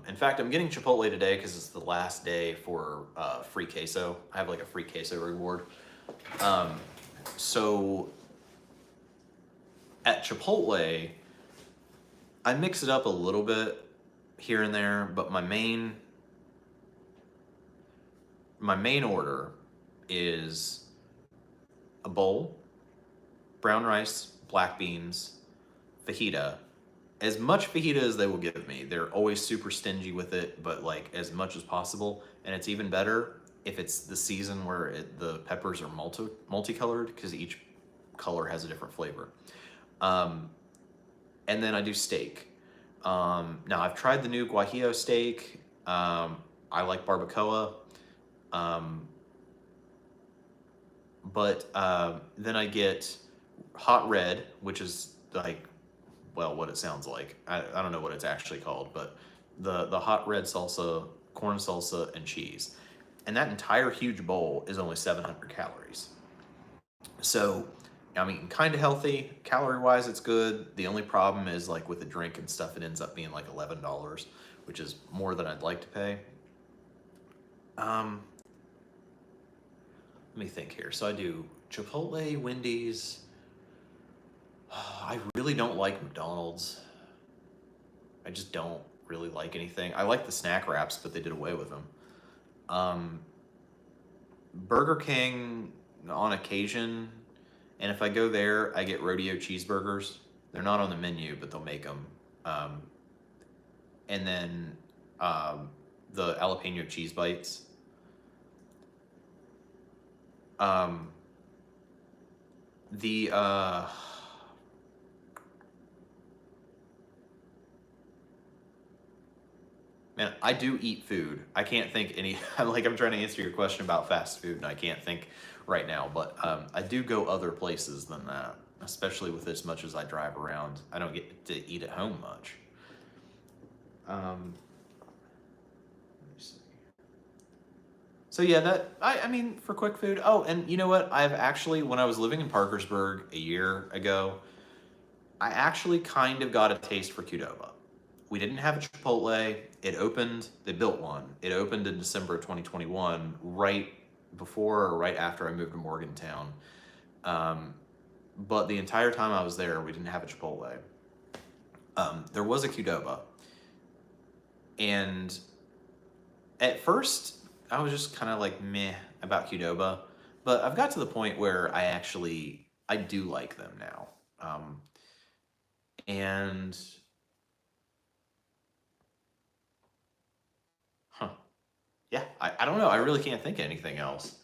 In fact, I'm getting Chipotle today because it's the last day for free queso. I have like a free queso reward. So at Chipotle, I mix it up a little bit here and there, but my main order is a bowl, brown rice, black beans, fajita. As much fajita as they will give me. They're always super stingy with it, but like as much as possible. And it's even better if it's the season where the peppers are multicolored, because each color has a different flavor. And then I do steak. Now I've tried the new guajillo steak. I like barbacoa. But then I get hot red, which is like, well, what it sounds like. I don't know what it's actually called, but the hot red salsa, corn salsa, and cheese. And that entire huge bowl is only 700 calories. So I'm eating kind of healthy. Calorie-wise, it's good. The only problem is like with the drink and stuff, it ends up being like $11, which is more than I'd like to pay. Let me think here. So I do Chipotle, Wendy's. I really don't like McDonald's. I just don't really like anything. I like the snack wraps, but they did away with them. Burger King on occasion, and if I go there, I get rodeo cheeseburgers. They're not on the menu, but they'll make them. And then the jalapeno cheese bites. Man, I do eat food. I can't think any, I'm trying to answer your question about fast food and I can't think right now, but I do go other places than that, especially with as much as I drive around. I don't get to eat at home much. Let me see. So yeah, I mean, for quick food. Oh, and you know what? I've actually, when I was living in Parkersburg a year ago, I actually kind of got a taste for Qdoba. We didn't have a Chipotle. It opened, they built one. It opened in December of 2021, right before or right after I moved to Morgantown. But the entire time I was there, we didn't have a Chipotle. There was a Qdoba. And at first, I was just kind of like meh about Qdoba. But I've got to the point where I do like them now. And yeah, I don't know. I really can't think of anything else.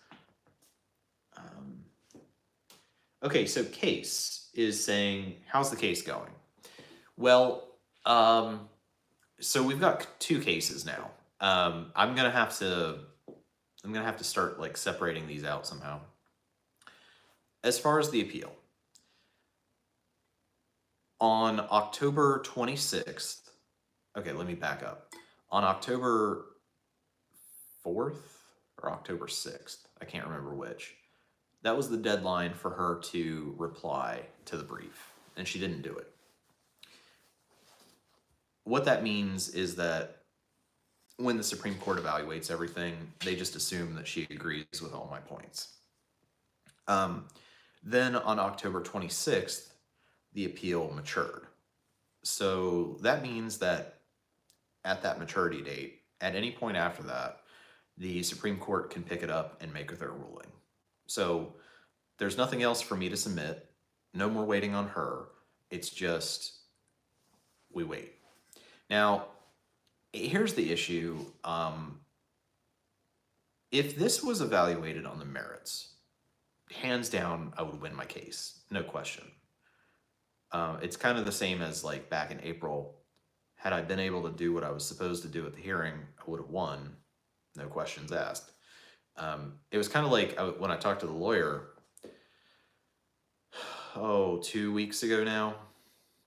Okay, so Case is saying, how's the case going? Well, so we've got 2 cases now. I'm gonna have to start like separating these out somehow. As far as the appeal, on October 26th, okay, let me back up. On October 4th or October 6th, I can't remember which, that was the deadline for her to reply to the brief, and she didn't do it. What that means is that when the Supreme Court evaluates everything, they just assume that she agrees with all my points. Then on October 26th, the appeal matured. So that means that at that maturity date, at any point after that, the Supreme Court can pick it up and make their ruling. So there's nothing else for me to submit. No more waiting on her. It's just, we wait. Now, here's the issue. If this was evaluated on the merits, hands down, I would win my case. No question. It's kind of the same as like back in April. Had I been able to do what I was supposed to do at the hearing, I would have won. No questions asked. It was kind of like when I talked to the lawyer, 2 weeks ago now,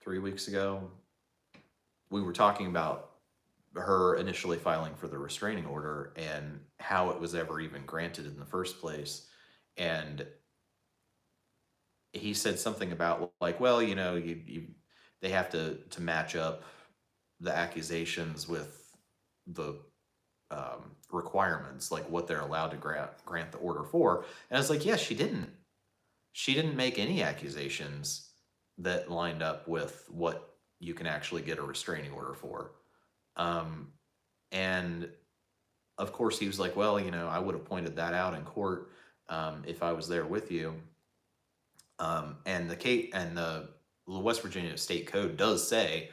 3 weeks ago, we were talking about her initially filing for the restraining order and how it was ever even granted in the first place. And he said something about like, well, you know, they have to match up the accusations with the requirements, like what they're allowed to grant the order for. And I was like, yes, she didn't make any accusations that lined up with what you can actually get a restraining order for. And of course he was like, well, you know, I would have pointed that out in court if I was there with you. And the West Virginia State Code does say,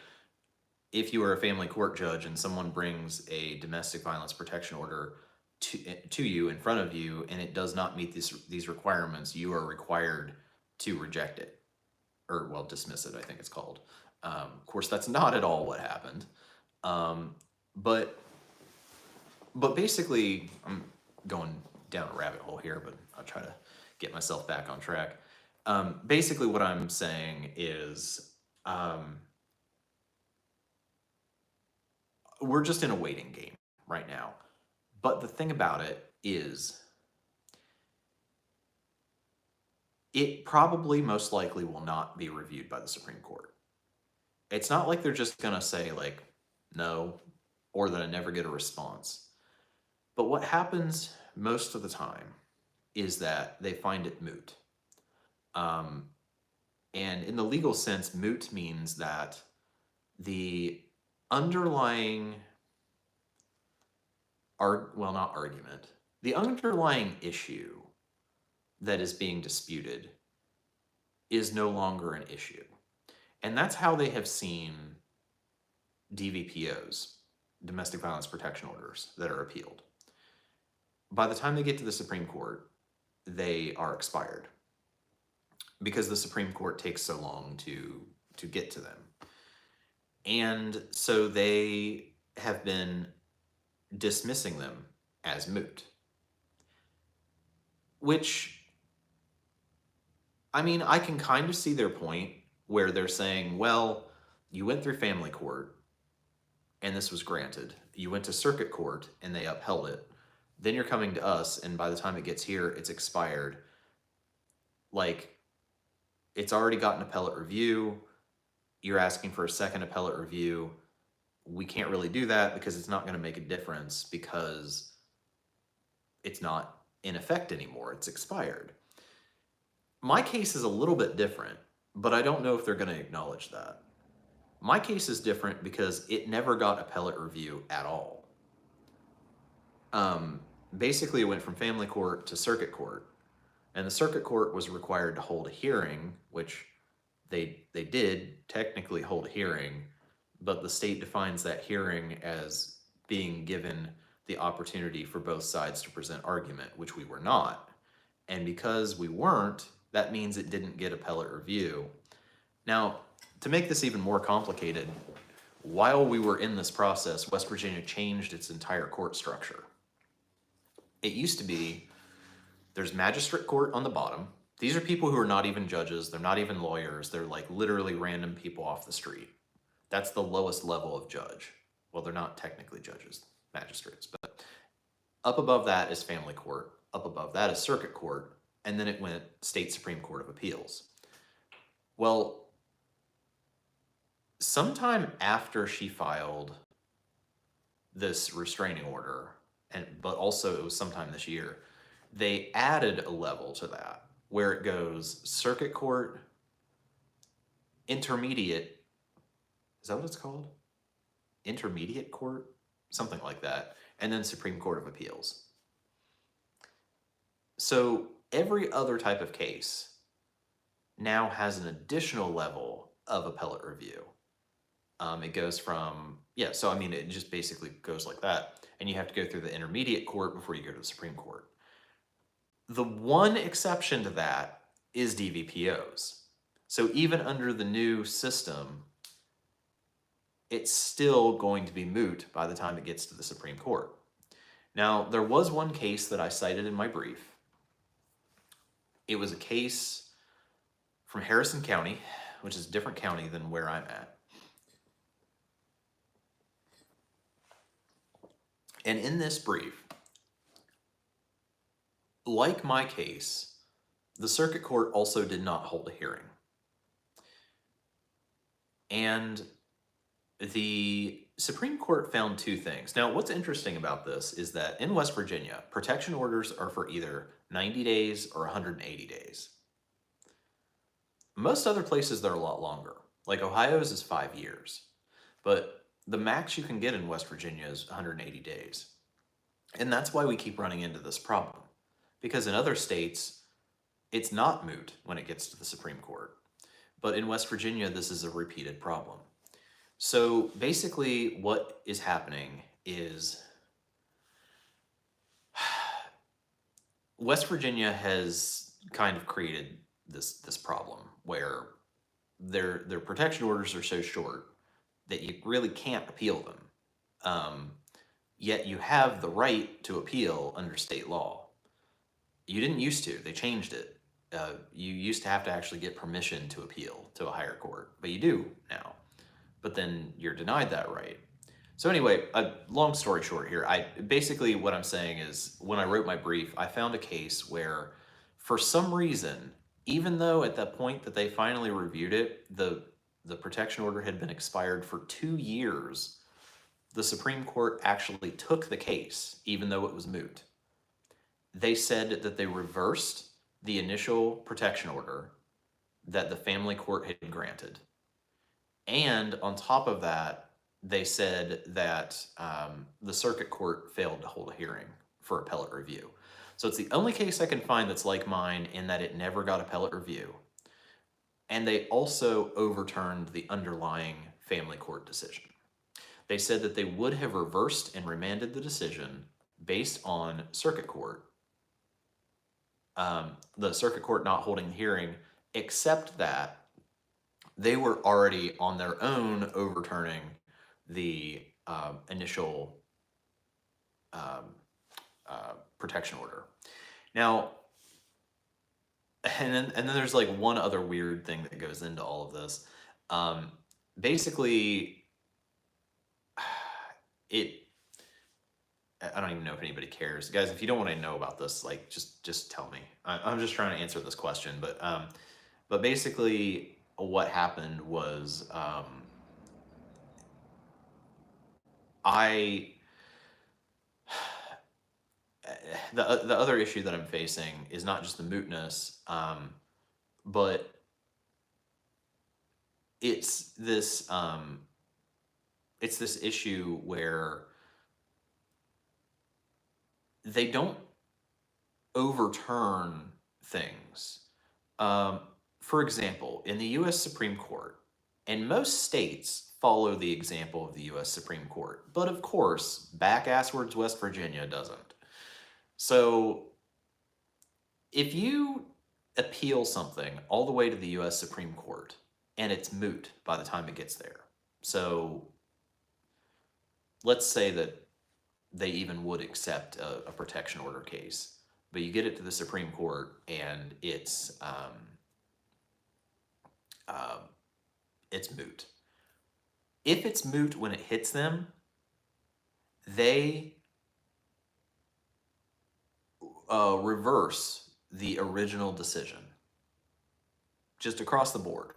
if you are a family court judge and someone brings a domestic violence protection order to you in front of you and it does not meet these requirements, you are required to reject it, or well, dismiss it, I think it's called. Of course, that's not at all what happened. But basically, I'm going down a rabbit hole here, but I'll try to get myself back on track. Basically, what I'm saying is, we're just in a waiting game right now. But the thing about it is, it probably most likely will not be reviewed by the Supreme Court. It's not like they're just going to say, like, no, or that I never get a response. But what happens most of the time is that they find it moot. And in the legal sense, moot means that the underlying, not argument, the underlying issue that is being disputed is no longer an issue. And that's how they have seen DVPOs, domestic violence protection orders, that are appealed. By the time they get to the Supreme Court, they are expired because the Supreme Court takes so long to get to them. And so they have been dismissing them as moot. Which, I mean, I can kind of see their point where they're saying, well, you went through family court and this was granted. You went to circuit court and they upheld it. Then you're coming to us, and by the time it gets here, it's expired. Like, it's already gotten appellate review. You're asking for a second appellate review. We can't really do that because it's not going to make a difference because it's not in effect anymore. It's expired. My case is a little bit different, but I don't know if they're going to acknowledge that. My case is different because it never got appellate review at all. Basically, it went from family court to circuit court, and the circuit court was required to hold a hearing, which they did technically hold a hearing, but the state defines that hearing as being given the opportunity for both sides to present argument, which we were not. And because we weren't, that means it didn't get appellate review. Now, to make this even more complicated, while we were in this process, West Virginia changed its entire court structure. It used to be, there's magistrate court on the bottom. These are people who are not even judges. They're not even lawyers. They're like literally random people off the street. That's the lowest level of judge. Well, they're not technically judges, magistrates, but up above that is family court. Up above that is circuit court. And then it went State Supreme Court of Appeals. Well, sometime after she filed this restraining order, but also it was sometime this year, they added a level to that where it goes circuit court, intermediate, is that what it's called? Intermediate court? Something like that. And then Supreme Court of Appeals. So every other type of case now has an additional level of appellate review. It goes from, so I mean, it just basically goes like that. And you have to go through the intermediate court before you go to the Supreme Court. The one exception to that is DVPOs. So even under the new system, it's still going to be moot by the time it gets to the Supreme Court. Now, there was one case that I cited in my brief. It was a case from Harrison County, which is a different county than where I'm at. And in this brief, like my case, the circuit court also did not hold a hearing. And the Supreme Court found two things. Now, what's interesting about this is that in West Virginia, protection orders are for either 90 days or 180 days. Most other places, they're a lot longer. Like Ohio's is 5 years, but the max you can get in West Virginia is 180 days. And that's why we keep running into this problem. Because in other states, it's not moot when it gets to the Supreme Court. But in West Virginia, this is a repeated problem. So basically, what is happening is West Virginia has kind of created this problem where their protection orders are so short that you really can't appeal them. Yet you have the right to appeal under state law. You didn't used to. They changed it. You used to have to actually get permission to appeal to a higher court, but you do now. But then you're denied that right. So anyway, long story short here, basically what I'm saying is when I wrote my brief, I found a case where for some reason, even though at that point that they finally reviewed it, the protection order had been expired for 2 years, the Supreme Court actually took the case, even though it was moot. They said that they reversed the initial protection order that the family court had granted. And on top of that, they said that the circuit court failed to hold a hearing for appellate review. So it's the only case I can find that's like mine in that it never got appellate review. And they also overturned the underlying family court decision. They said that they would have reversed and remanded the decision based on circuit court, the circuit court not holding the hearing, except that they were already on their own overturning the initial protection order. Now, and then there's like one other weird thing that goes into all of this. Basically, I don't even know if anybody cares, guys. If you don't want to know about this, like just tell me. I'm just trying to answer this question, but basically, what happened was the other issue that I'm facing is not just the mootness, but it's this issue where they don't overturn things. For example, in the U.S. Supreme Court, and most states follow the example of the U.S. Supreme Court, but of course, back-asswards West Virginia doesn't. So if you appeal something all the way to the U.S. Supreme Court, and it's moot by the time it gets there, so let's say that they even would accept a protection order case, but you get it to the Supreme Court and it's moot. If it's moot when it hits them, they reverse the original decision, just across the board.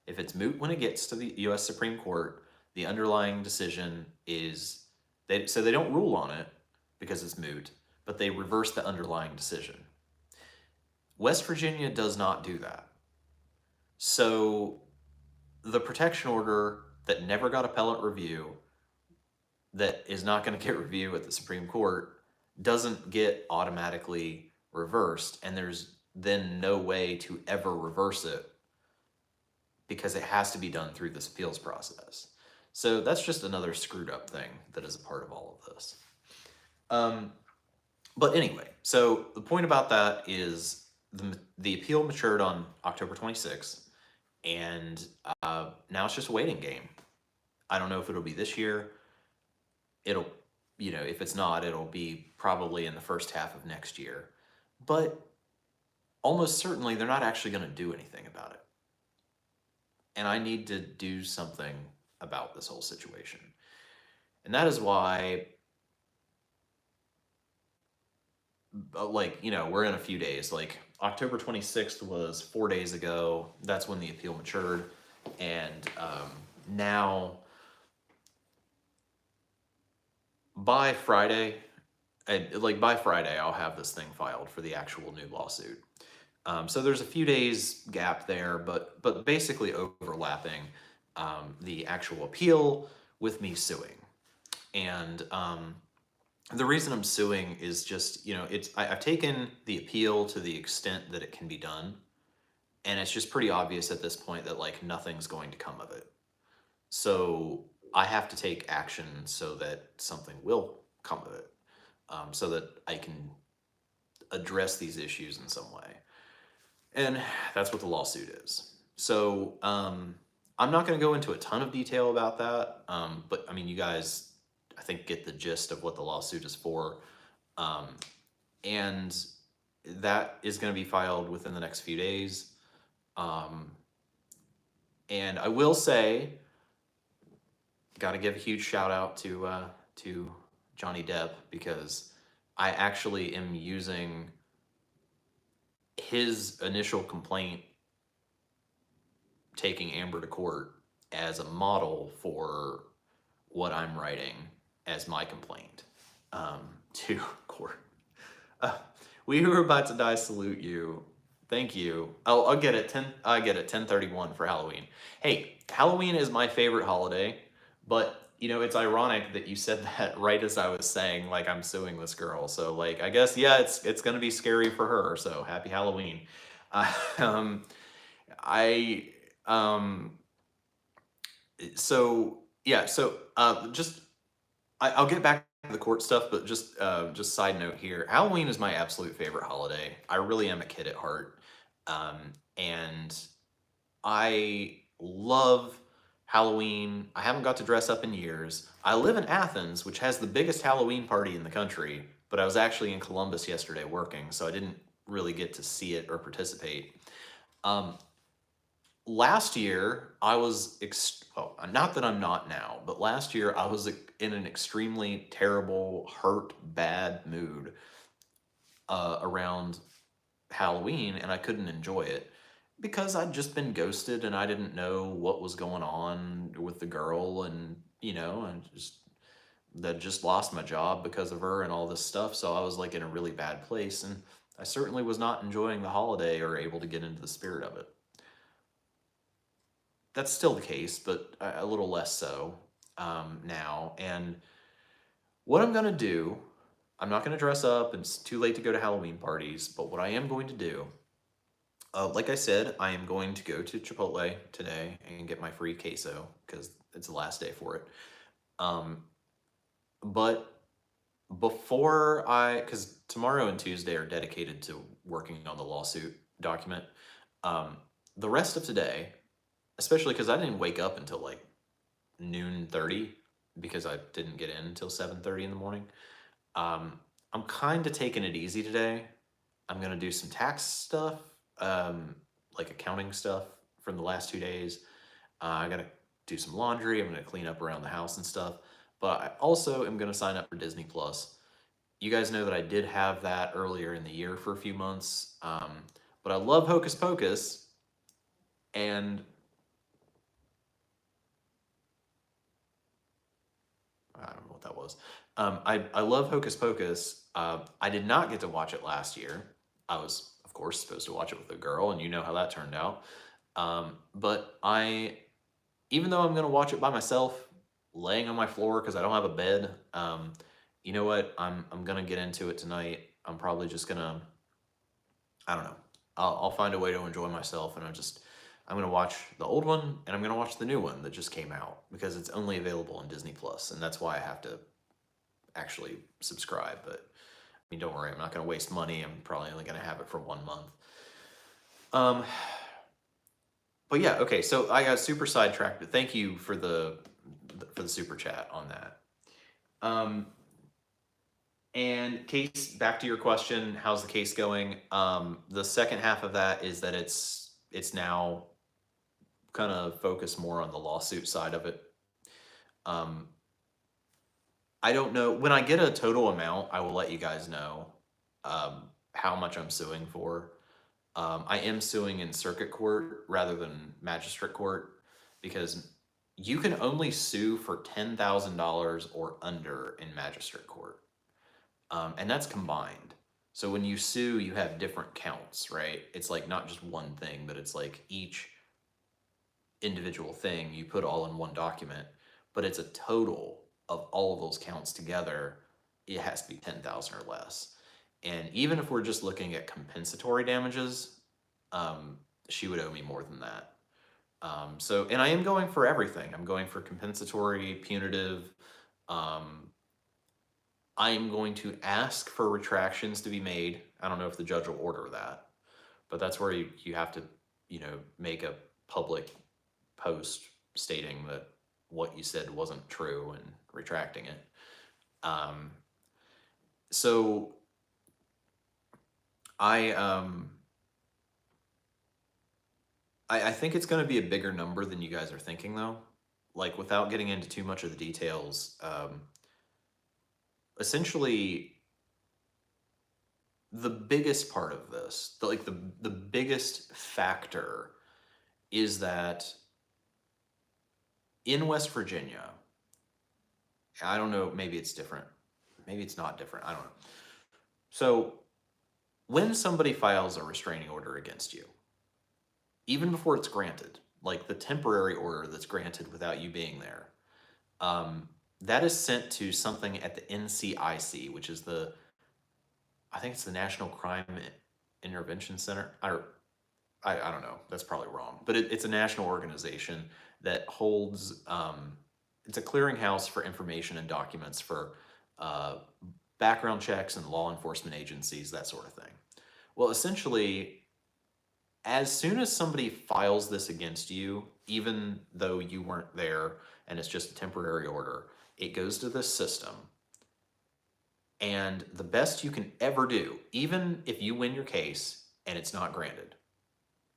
If it's moot when it gets to the U.S. Supreme Court, the underlying decision is, so they don't rule on it because it's moot, but they reverse the underlying decision. West Virginia does not do that. So the protection order that never got appellate review, that is not going to get review at the Supreme Court, doesn't get automatically reversed, and there's then no way to ever reverse it because it has to be done through this appeals process. So that's just another screwed up thing that is a part of all of this. But anyway, so the point about that is the appeal matured on October 26th, and now it's just a waiting game. I don't know if it'll be this year. It'll, if it's not, it'll be probably in the first half of next year. But almost certainly they're not actually going to do anything about it. And I need to do something about this whole situation. And that is why, we're in a few days. Like, October 26th was 4 days ago. That's when the appeal matured. And now, by Friday, I'll have this thing filed for the actual new lawsuit. So there's a few days gap there, but basically overlapping the actual appeal with me suing. And the reason I'm suing is just, I've taken the appeal to the extent that it can be done. And it's just pretty obvious at this point that like nothing's going to come of it. So I have to take action so that something will come of it, so that I can address these issues in some way. And that's what the lawsuit is. So I'm not going to go into a ton of detail about that, but I mean, you guys, I think, get the gist of what the lawsuit is for. Um, and that is going to be filed within the next few days. And I will say, got to give a huge shout out to Johnny Depp, because I actually am using his initial complaint taking Amber to court as a model for what I'm writing as my complaint to court. We who are about to die salute you. Thank you. I'll get it. I get it. 10/31 for Halloween. Hey, Halloween is my favorite holiday, but it's ironic that you said that right as I was saying like I'm suing this girl. So like I guess yeah, it's gonna be scary for her. So happy Halloween. Um, I so yeah, so just I'll get back to the court stuff, but just side note here, Halloween is my absolute favorite holiday. I really am a kid at heart, and I love Halloween. I haven't got to dress up in years. I live in Athens, which has the biggest Halloween party in the country, but I was actually in Columbus yesterday working, so I didn't really get to see it or participate. Last year, I was, well, not that I'm not now, but last year I was in an extremely terrible, hurt, bad mood around Halloween, and I couldn't enjoy it because I'd just been ghosted and I didn't know what was going on with the girl, and that just lost my job because of her and all this stuff. So I was like in a really bad place, and I certainly was not enjoying the holiday or able to get into the spirit of it. That's still the case, but a little less so now. And what I'm going to do, I'm not going to dress up. It's too late to go to Halloween parties. But what I am going to do, like I said, I am going to go to Chipotle today and get my free queso because it's the last day for it. But because tomorrow and Tuesday are dedicated to working on the lawsuit document, the rest of today, especially because I didn't wake up until like noon 30 because I didn't get in until 7:30 in the morning. I'm kind of taking it easy today. I'm gonna do some tax stuff, like accounting stuff from the last 2 days. I gotta do some laundry. I'm gonna clean up around the house and stuff. But I also am gonna sign up for Disney Plus. You guys know that I did have that earlier in the year for a few months, but I love Hocus Pocus, and I don't know what that was. I love Hocus Pocus. I did not get to watch it last year. I was, of course, supposed to watch it with a girl, and you know how that turned out. But even though I'm going to watch it by myself, laying on my floor because I don't have a bed, you know what? I'm going to get into it tonight. I'm probably just going to, I don't know. I'll find a way to enjoy myself, and I'm going to watch the old one, and I'm going to watch the new one that just came out because it's only available on Disney Plus, and that's why I have to actually subscribe. But I mean, don't worry, I'm not going to waste money. I'm probably only going to have it for 1 month. But yeah, okay. So I got super sidetracked, but thank you for the super chat on that. And case, back to your question, how's the case going? The second half of that is that it's now kind of focused more on the lawsuit side of it. I don't know. When I get a total amount, I will let you guys know how much I'm suing for. I am suing in circuit court rather than magistrate court because you can only sue for $10,000 or under in magistrate court. And that's combined. So when you sue, you have different counts, right? It's like not just one thing, but it's like each individual thing you put all in one document, but it's a total of all of those counts together. It has to be 10,000 or less. And even if we're just looking at compensatory damages, she would owe me more than that. So, and I am going for everything. I'm going for compensatory, punitive. Um, I am going to ask for retractions to be made. I don't know if the judge will order that, but that's where you have to, make a public post stating that what you said wasn't true and retracting it. Um, so I think it's going to be a bigger number than you guys are thinking, though. Like, without getting into too much of the details, essentially, the biggest part of this, the biggest factor, is that in West Virginia, I don't know, maybe it's different, maybe it's not different, I don't know. So, when somebody files a restraining order against you, even before it's granted, like the temporary order that's granted without you being there, that is sent to something at the NCIC, which is I think it's the National Crime Intervention Center. I don't know. That's probably wrong, but it's a national organization that holds. It's a clearinghouse for information and documents for background checks and law enforcement agencies, that sort of thing. Well, essentially, as soon as somebody files this against you, even though you weren't there and it's just a temporary order, it goes to this system. And the best you can ever do, even if you win your case and it's not granted,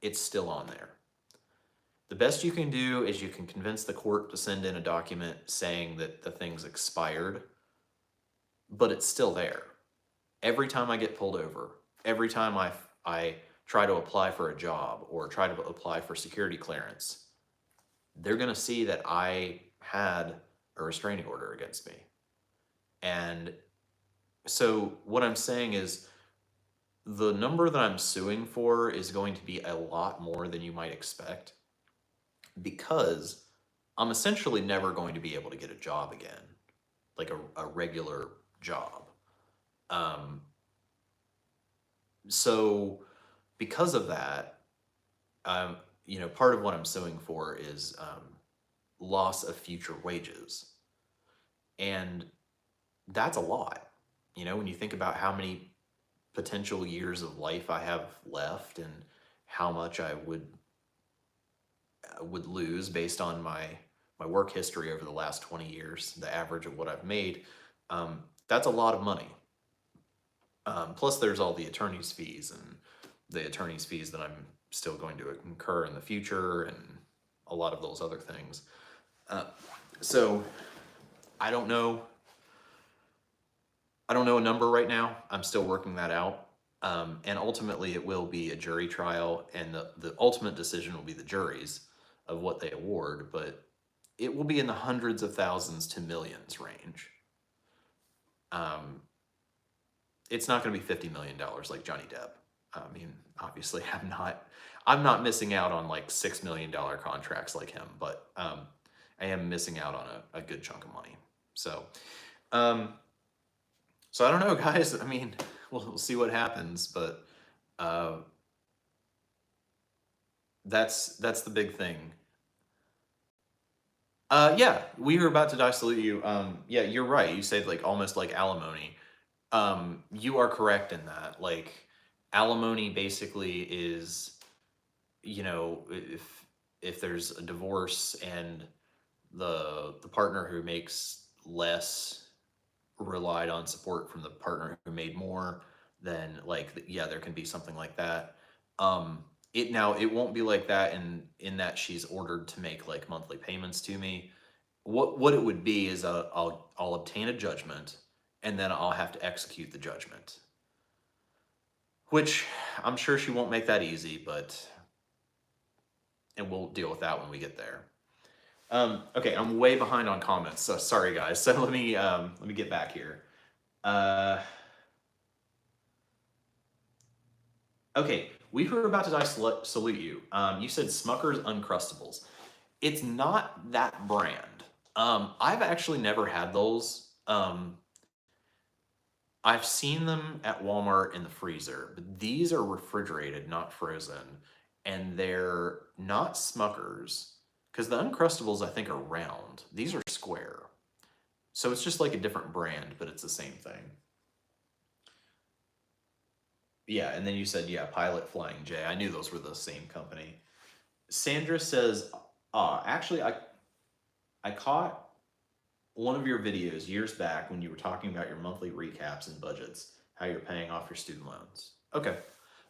it's still on there. The best you can do is you can convince the court to send in a document saying that the thing's expired, but it's still there. Every time I get pulled over, every time I try to apply for a job or try to apply for security clearance, they're going to see that I had a restraining order against me. And so what I'm saying is the number that I'm suing for is going to be a lot more than you might expect, because I'm essentially never going to be able to get a job again, like a regular job. So because of that, part of what I'm suing for is loss of future wages. And that's a lot. When you think about how many potential years of life I have left and how much I would lose based on my work history over the last 20 years, the average of what I've made, that's a lot of money. Plus there's all the attorney's fees and the attorney's fees that I'm still going to incur in the future and a lot of those other things. So I don't know a number right now. I'm still working that out. And ultimately it will be a jury trial, and the ultimate decision will be the jury's of what they award, but it will be in the hundreds of thousands to millions range. It's not going to be $50 million like Johnny Depp. I mean, obviously I'm not missing out on like $6 million contracts like him, but I am missing out on a good chunk of money. So I don't know, guys. I mean, we'll see what happens, but that's the big thing. Yeah, we were about to salute you. Yeah, you're right. You said like almost like alimony. You are correct in that. Like, alimony basically is, if there's a divorce and the partner who makes less relied on support from the partner who made more, then there can be something like that. It won't be like that in that she's ordered to make like monthly payments to me. What it would be is I'll obtain a judgment, and then I'll have to execute the judgment, which I'm sure she won't make that easy, and we'll deal with that when we get there. Okay, I'm way behind on comments, so sorry guys. So let me get back here. Okay, we were about to salute you. You said Smucker's Uncrustables. It's not that brand. I've actually never had those. I've seen them at Walmart in the freezer, but these are refrigerated, not frozen, and they're not Smuckers because the Uncrustables I think are round. These are square, so it's just like a different brand, but it's the same thing. Yeah, and then you said yeah, Pilot Flying J. I knew those were the same company. Sandra says, actually, I caught one of your videos years back when you were talking about your monthly recaps and budgets, how you're paying off your student loans. Okay.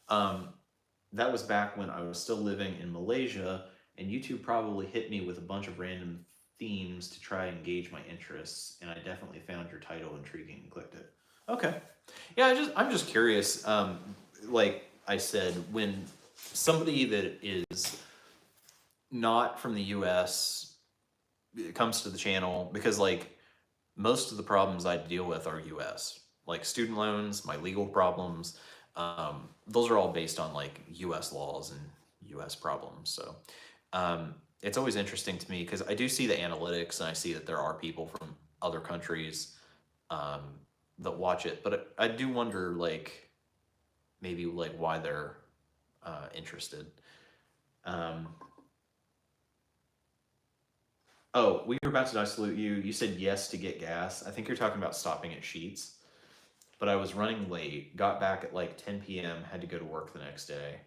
Um, that was back when I was still living in Malaysia, and YouTube probably hit me with a bunch of random themes to try and gauge my interests, and I definitely found your title intriguing and clicked it. Okay. Yeah, I'm just curious. Like I said, when somebody that is not from the US comes to the channel, because like most of the problems I deal with are US, like student loans, my legal problems, those are all based on like US laws and US problems. So it's always interesting to me because I do see the analytics and I see that there are people from other countries um, that watch it, but I do wonder like maybe like why they're interested. Um, Oh, we were about to salute you. You said yes to get gas. I think you're talking about stopping at Sheets. But I was running late, got back at like 10 p.m., had to go to work the next day.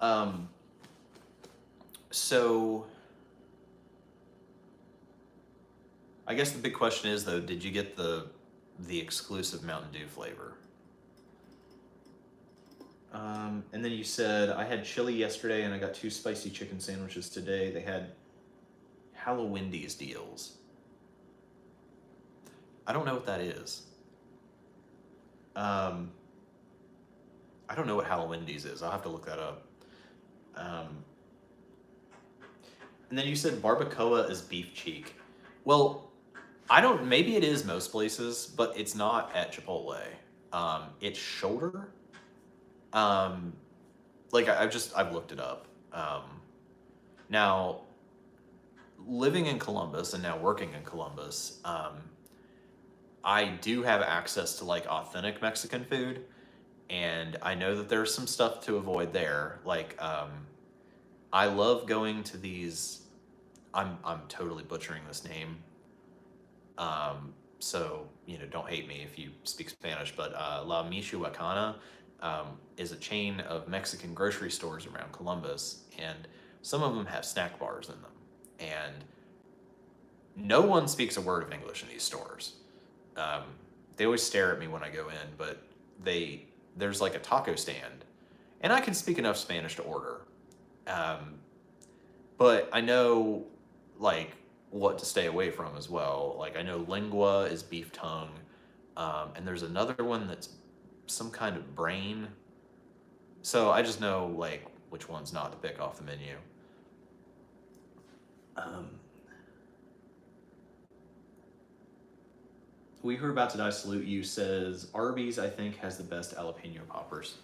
Um, so I guess the big question is though, did you get the exclusive Mountain Dew flavor? And then you said I had chili yesterday and I got 2 spicy chicken sandwiches today. They had Halloween's deals. I don't know what that is. Um, I don't know what Halloween's is. I'll have to look that up. Um, and then you said barbacoa is beef cheek. Well, I don't. Maybe it is most places, but it's not at Chipotle. It's shoulder. Um, like I've looked it up. Now living in Columbus and now working in Columbus, I do have access to like authentic Mexican food, and I know that there's some stuff to avoid there. Like I love going to these. I'm totally butchering this name. So don't hate me if you speak Spanish, but La Michoacana is a chain of Mexican grocery stores around Columbus, and some of them have snack bars in them. And no one speaks a word of English in these stores. Um, they always stare at me when I go in, but there's like a taco stand, and I can speak enough Spanish to order. Um, but I know like what to stay away from as well. Like I know lingua is beef tongue, and there's another one that's some kind of brain. So I just know like which ones not to pick off the menu. Um, we who are about to die salute you says Arby's I think has the best jalapeno poppers.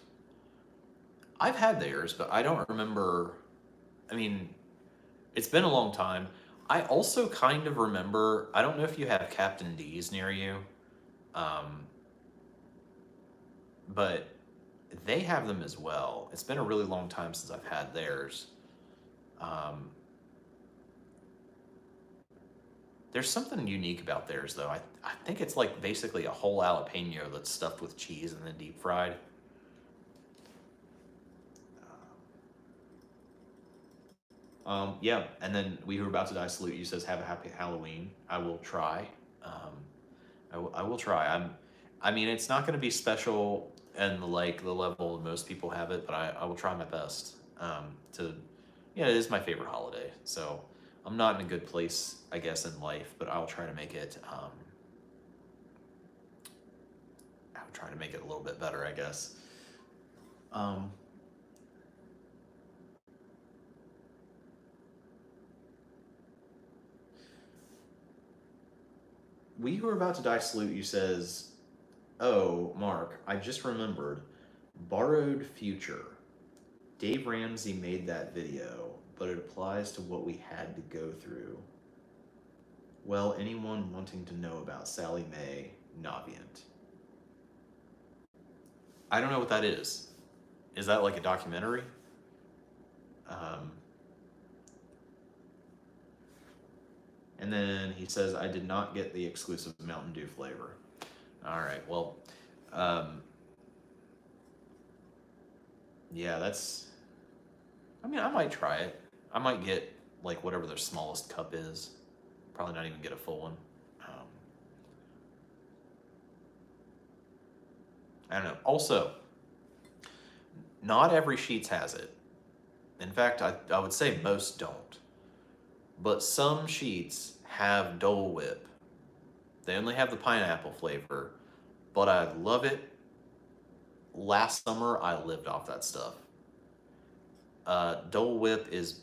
I've had theirs, but I don't remember. I mean, it's been a long time. I also kind of remember. I don't know if you have Captain D's near you, um, but they have them as well. It's been a really long time since I've had theirs. Um, there's something unique about theirs, though. I think it's like basically a whole jalapeno that's stuffed with cheese and then deep fried. Yeah, and then we who are about to die salute you says have a happy Halloween. I will try. Um, I will try. I mean, it's not going to be special and like the level most people have it, but I will try my best to. Yeah, it is my favorite holiday, so I'm not in a good place, I guess, in life, but I'll try to make it. I'll try to make it a little bit better, I guess. Um, we who are about to die salute you says, "Oh, Mark, I just remembered. Borrowed future. Dave Ramsey made that video, but it applies to what we had to go through. Well, anyone wanting to know about Sally Mae Navient? I don't know what that is. Is that like a documentary? And then he says, I did not get the exclusive Mountain Dew flavor. All right, well, yeah, that's, I mean, I might try it. I might get like whatever their smallest cup is. Probably not even get a full one. I don't know. Also, not every Sheetz has it. In fact, I would say most don't. But some Sheetz have Dole Whip. They only have the pineapple flavor, but I love it. Last summer, I lived off that stuff. Dole Whip is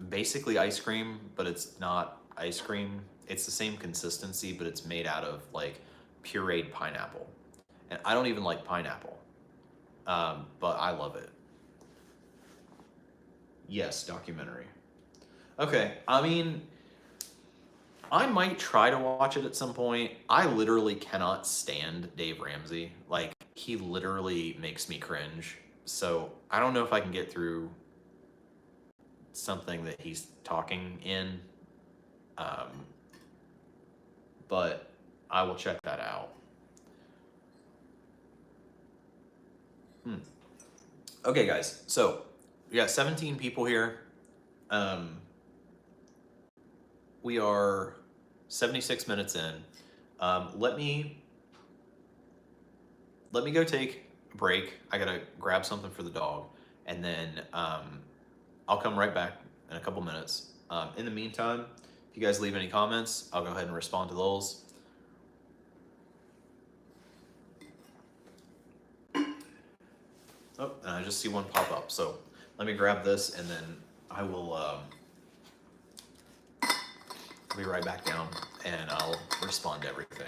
basically ice cream, but it's not ice cream. It's the same consistency, but it's made out of like pureed pineapple. And I don't even like pineapple, but I love it. Yes, documentary. Okay, I mean, I might try to watch it at some point. I literally cannot stand Dave Ramsey. Like, he literally makes me cringe. So I don't know if I can get through something that he's talking in. But I will check that out. Okay, guys. So we got 17 people here. We are 76 minutes in. Let me go take a break. I gotta grab something for the dog, and then I'll come right back in a couple minutes. In the meantime, if you guys leave any comments, I'll go ahead and respond to those. Oh, and I just see one pop up. So let me grab this, and then I will be right back down, and I'll respond to everything.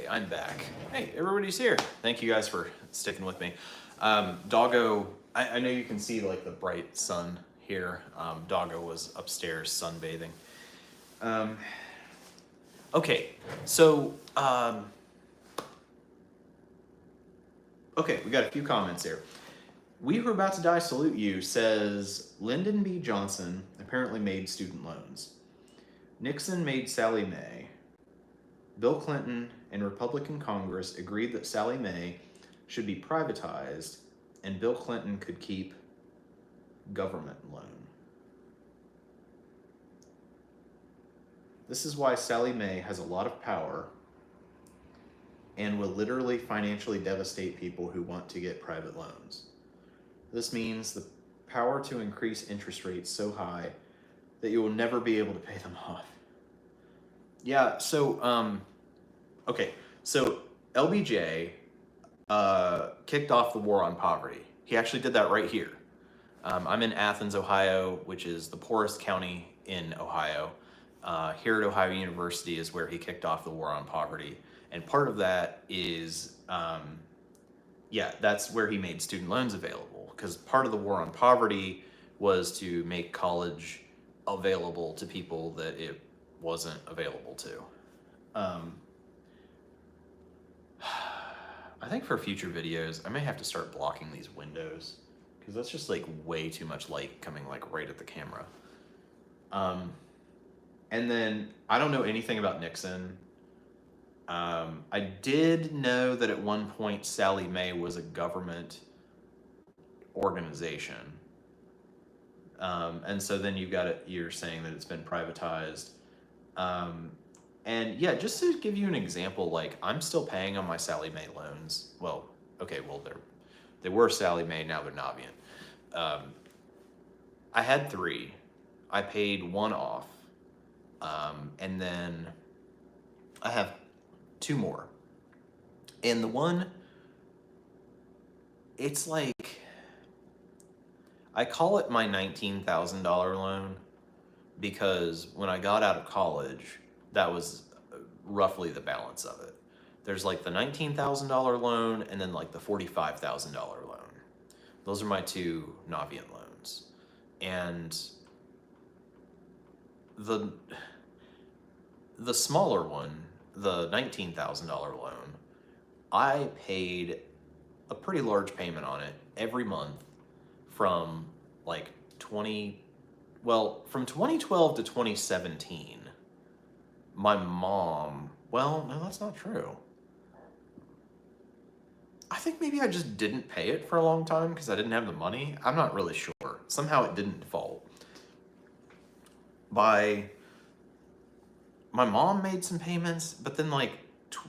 Okay, I'm back. Hey, everybody's here. Thank you guys for sticking with me. Doggo, I know you can see like the bright sun here. Doggo was upstairs sunbathing. Okay, so, okay, we got a few comments here. We Who Are About to Die Salute You says, Lyndon B. Johnson apparently made student loans. Nixon made Sallie Mae. Bill Clinton and Republican Congress agreed that Sallie Mae should be privatized and Bill Clinton could keep government loan. This is why Sallie Mae has a lot of power and will literally financially devastate people who want to get private loans. This means the power to increase interest rates so high that you will never be able to pay them off. Yeah, so, okay, so LBJ kicked off the war on poverty. He actually did that right here. I'm in Athens, Ohio, which is the poorest county in Ohio. Here at Ohio University is where he kicked off the war on poverty. And part of that is, yeah, that's where he made student loans available, because part of the war on poverty was to make college available to people that it wasn't available to. I think for future videos, I may have to start blocking these windows, because that's just like way too much light coming like right at the camera. And then I don't know anything about Nixon. I did know that at one point Sallie Mae was a government organization. And so then you've got it, you're saying that it's been privatized. And yeah, just to give you an example, like I'm still paying on my Sallie Mae loans. Well, okay, well they were Sallie Mae, now they're Navient. I had 3. I paid 1 off. And then I have 2 more. And the one, it's like, I call it my $19,000 loan because when I got out of college, that was roughly the balance of it. There's like the $19,000 loan and then like the $45,000 loan. Those are my 2 Navient loans. And the smaller one, the $19,000 loan, I paid a pretty large payment on it every month from like from 2012 to 2017. My mom, well, no, that's not true. I think maybe I just didn't pay it for a long time because I didn't have the money. I'm not really sure. Somehow it didn't default. My mom made some payments, but then like,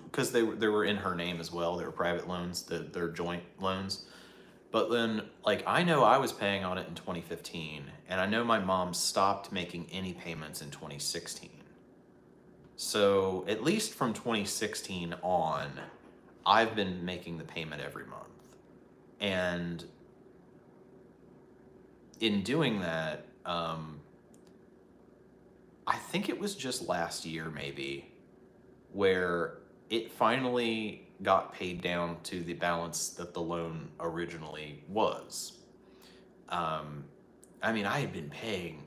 because they were in her name as well. They were private loans, they're joint loans. But then, like, I know I was paying on it in 2015, and I know my mom stopped making any payments in 2016. So at least from 2016 on, I've been making the payment every month. And in doing that, I think it was just last year maybe, where it finally got paid down to the balance that the loan originally was. I mean, I had been paying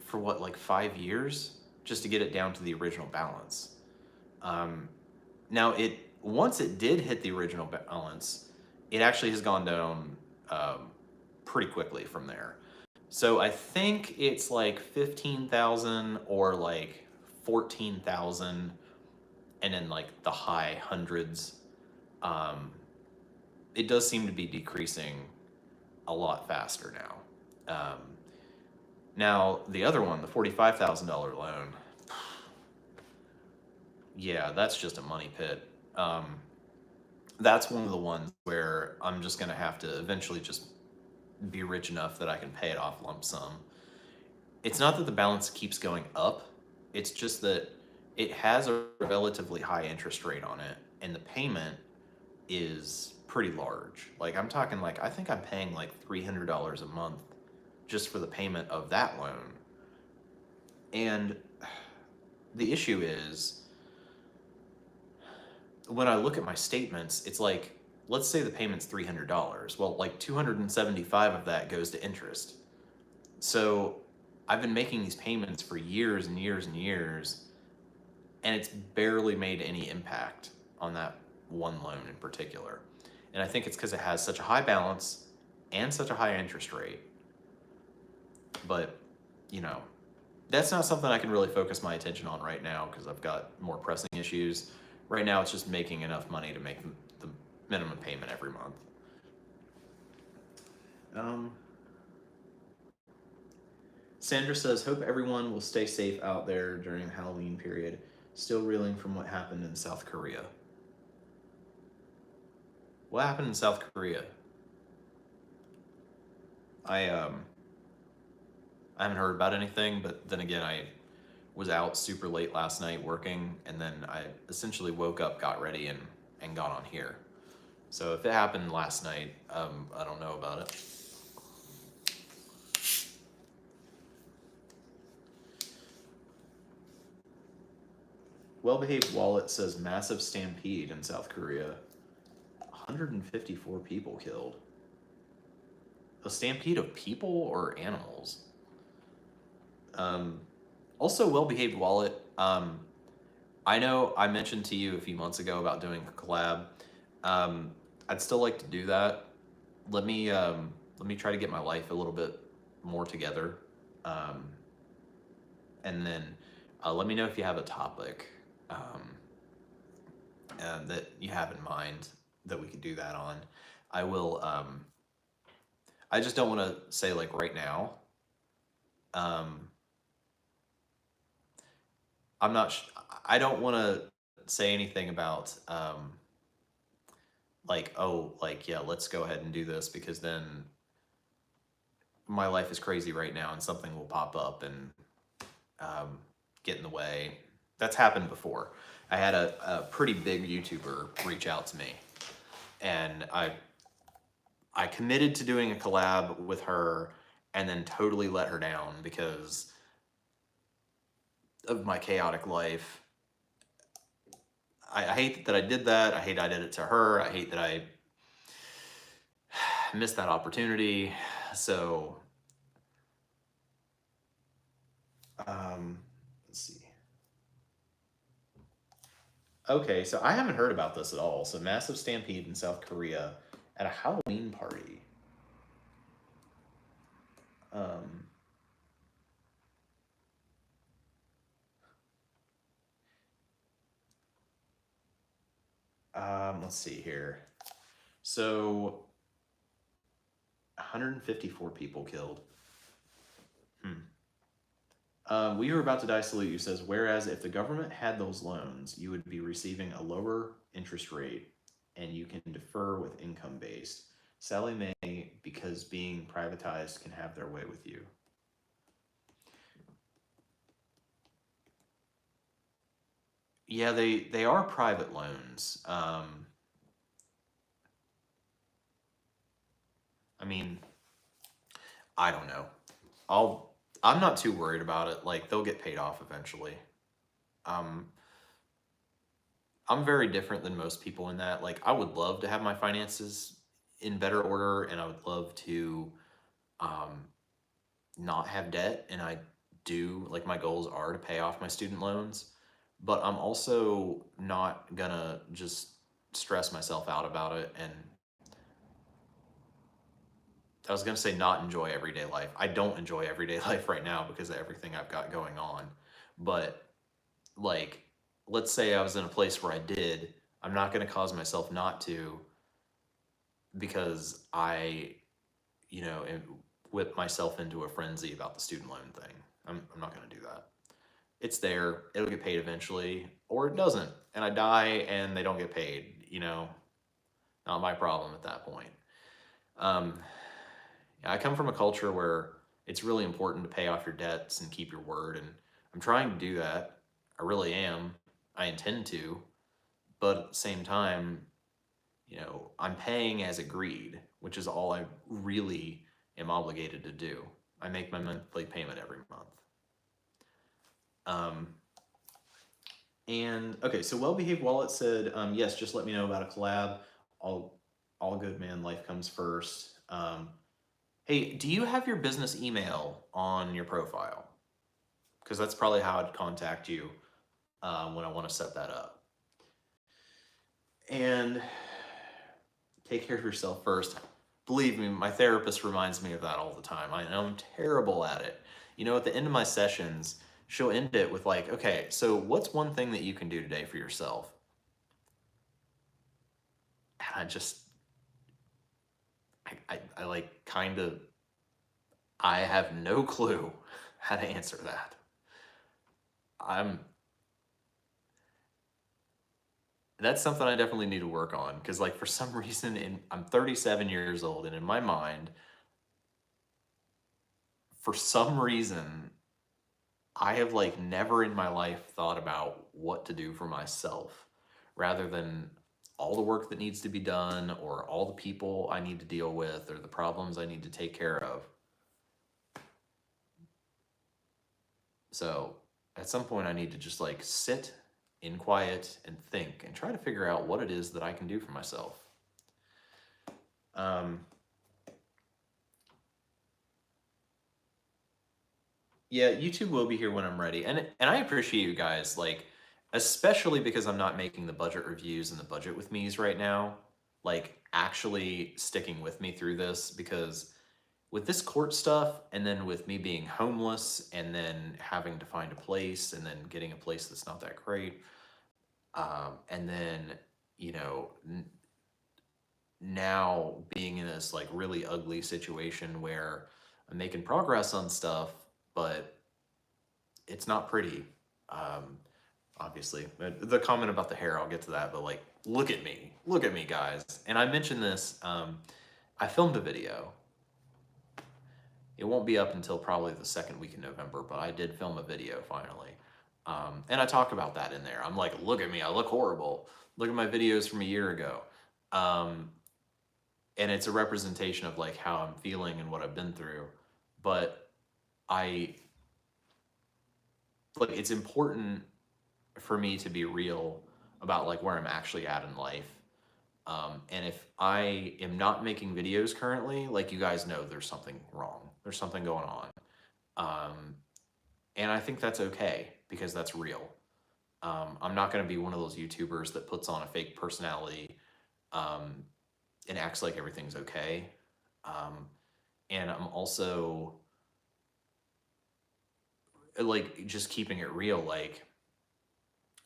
for what, like 5 years just to get it down to the original balance. Now once it did hit the original balance, it actually has gone down pretty quickly from there. So I think it's like 15,000 or like 14,000, and in like the high hundreds. It does seem to be decreasing a lot faster now. Now the other one, the $45,000 loan, yeah, that's just a money pit. That's one of the ones where I'm just gonna have to eventually just be rich enough that I can pay it off lump sum. It's not that the balance keeps going up, it's just that it has a relatively high interest rate on it, and the payment is pretty large. Like I'm talking like, I think I'm paying like $300 a month just for the payment of that loan. And the issue is, when I look at my statements, it's like, let's say the payment's $300. Well, like 275 of that goes to interest. So I've been making these payments for years and years and years, and it's barely made any impact on that one loan in particular. And I think it's because it has such a high balance and such a high interest rate. But, you know, that's not something I can really focus my attention on right now because I've got more pressing issues. Right now, it's just making enough money to make the minimum payment every month. Sandra says, hope everyone will stay safe out there during the Halloween period. Still reeling from what happened in South Korea. What happened in South Korea? I haven't heard about anything, but then again, I was out super late last night working, and then I essentially woke up, got ready, and got on here. So if it happened last night, I don't know about it. Well-behaved wallet says massive stampede in South Korea. 154 people killed. A stampede of people or animals? Also, well-behaved wallet. I know I mentioned to you a few months ago about doing a collab. I'd still like to do that. Let me try to get my life a little bit more together, and then let me know if you have a topic that you have in mind that we could do that on. I will. I just don't want to say like right now. I'm not. I don't want to say anything about like, oh, like, yeah, let's go ahead and do this, because then my life is crazy right now and something will pop up and get in the way. That's happened before. I had a pretty big YouTuber reach out to me, and I committed to doing a collab with her and then totally let her down because of my chaotic life. I hate that I did that. I hate I did it to her. I hate that I missed that opportunity. So, let's see. Okay, so I haven't heard about this at all. So, massive stampede in South Korea at a Halloween party. Let's see here. So, 154 people killed. We Were About to Die Salute You says, whereas if the government had those loans, you would be receiving a lower interest rate and you can defer with income based. Sally Mae, because being privatized can have their way with you. Yeah, they are private loans. I mean, I don't know. I'm not too worried about it. Like, they'll get paid off eventually. I'm very different than most people in that. Like, I would love to have my finances in better order, and I would love to not have debt. And I do, like, my goals are to pay off my student loans, but I'm also not gonna just stress myself out about it. And I was gonna say not enjoy everyday life. I don't enjoy everyday life right now because of everything I've got going on. But like, let's say I was in a place where I did, I'm not gonna cause myself not to because I, whip myself into a frenzy about the student loan thing. I'm not gonna do that. It's there, it'll get paid eventually, or it doesn't, and I die and they don't get paid, not my problem at that point. I come from a culture where it's really important to pay off your debts and keep your word, and I'm trying to do that. I really am. I intend to, but at the same time, I'm paying as agreed, which is all I really am obligated to do. I make my monthly payment every month. And okay, so Well Behaved Wallet said, yes, just let me know about a collab. All good, man. Life comes first. Hey, do you have your business email on your profile? Because that's probably how I'd contact you when I want to set that up. And take care of yourself first. Believe me, my therapist reminds me of that all the time. I know I'm terrible at it. You know, at the end of my sessions, she'll end it with like, okay, so what's one thing that you can do today for yourself? And I like kind of, I have no clue how to answer that. That's something I definitely need to work on because like for some reason I'm 37 years old and in my mind, for some reason, I have like never in my life thought about what to do for myself rather than all the work that needs to be done or all the people I need to deal with or the problems I need to take care of. So at some point I need to just like sit in quiet and think and try to figure out what it is that I can do for myself. Yeah, YouTube will be here when I'm ready. And I appreciate you guys, like, especially because I'm not making the budget reviews and the budget with me's right now, like actually sticking with me through this because with this court stuff and then with me being homeless and then having to find a place and then getting a place that's not that great, and then, you know, now being in this like really ugly situation where I'm making progress on stuff, but it's not pretty. Obviously, the comment about the hair, I'll get to that, but like, look at me, guys. And I mentioned this, I filmed a video. It won't be up until probably the second week in November, but I did film a video finally. And I talk about that in there. I'm like, look at me, I look horrible. Look at my videos from a year ago. And it's a representation of like how I'm feeling and what I've been through. But like, it's important for me to be real about like where I'm actually at in life. And if I am not making videos currently, like you guys know, there's something wrong. There's something going on. And I think that's okay because that's real. I'm not going to be one of those YouTubers that puts on a fake personality and acts like everything's okay. And I'm also like just keeping it real. Like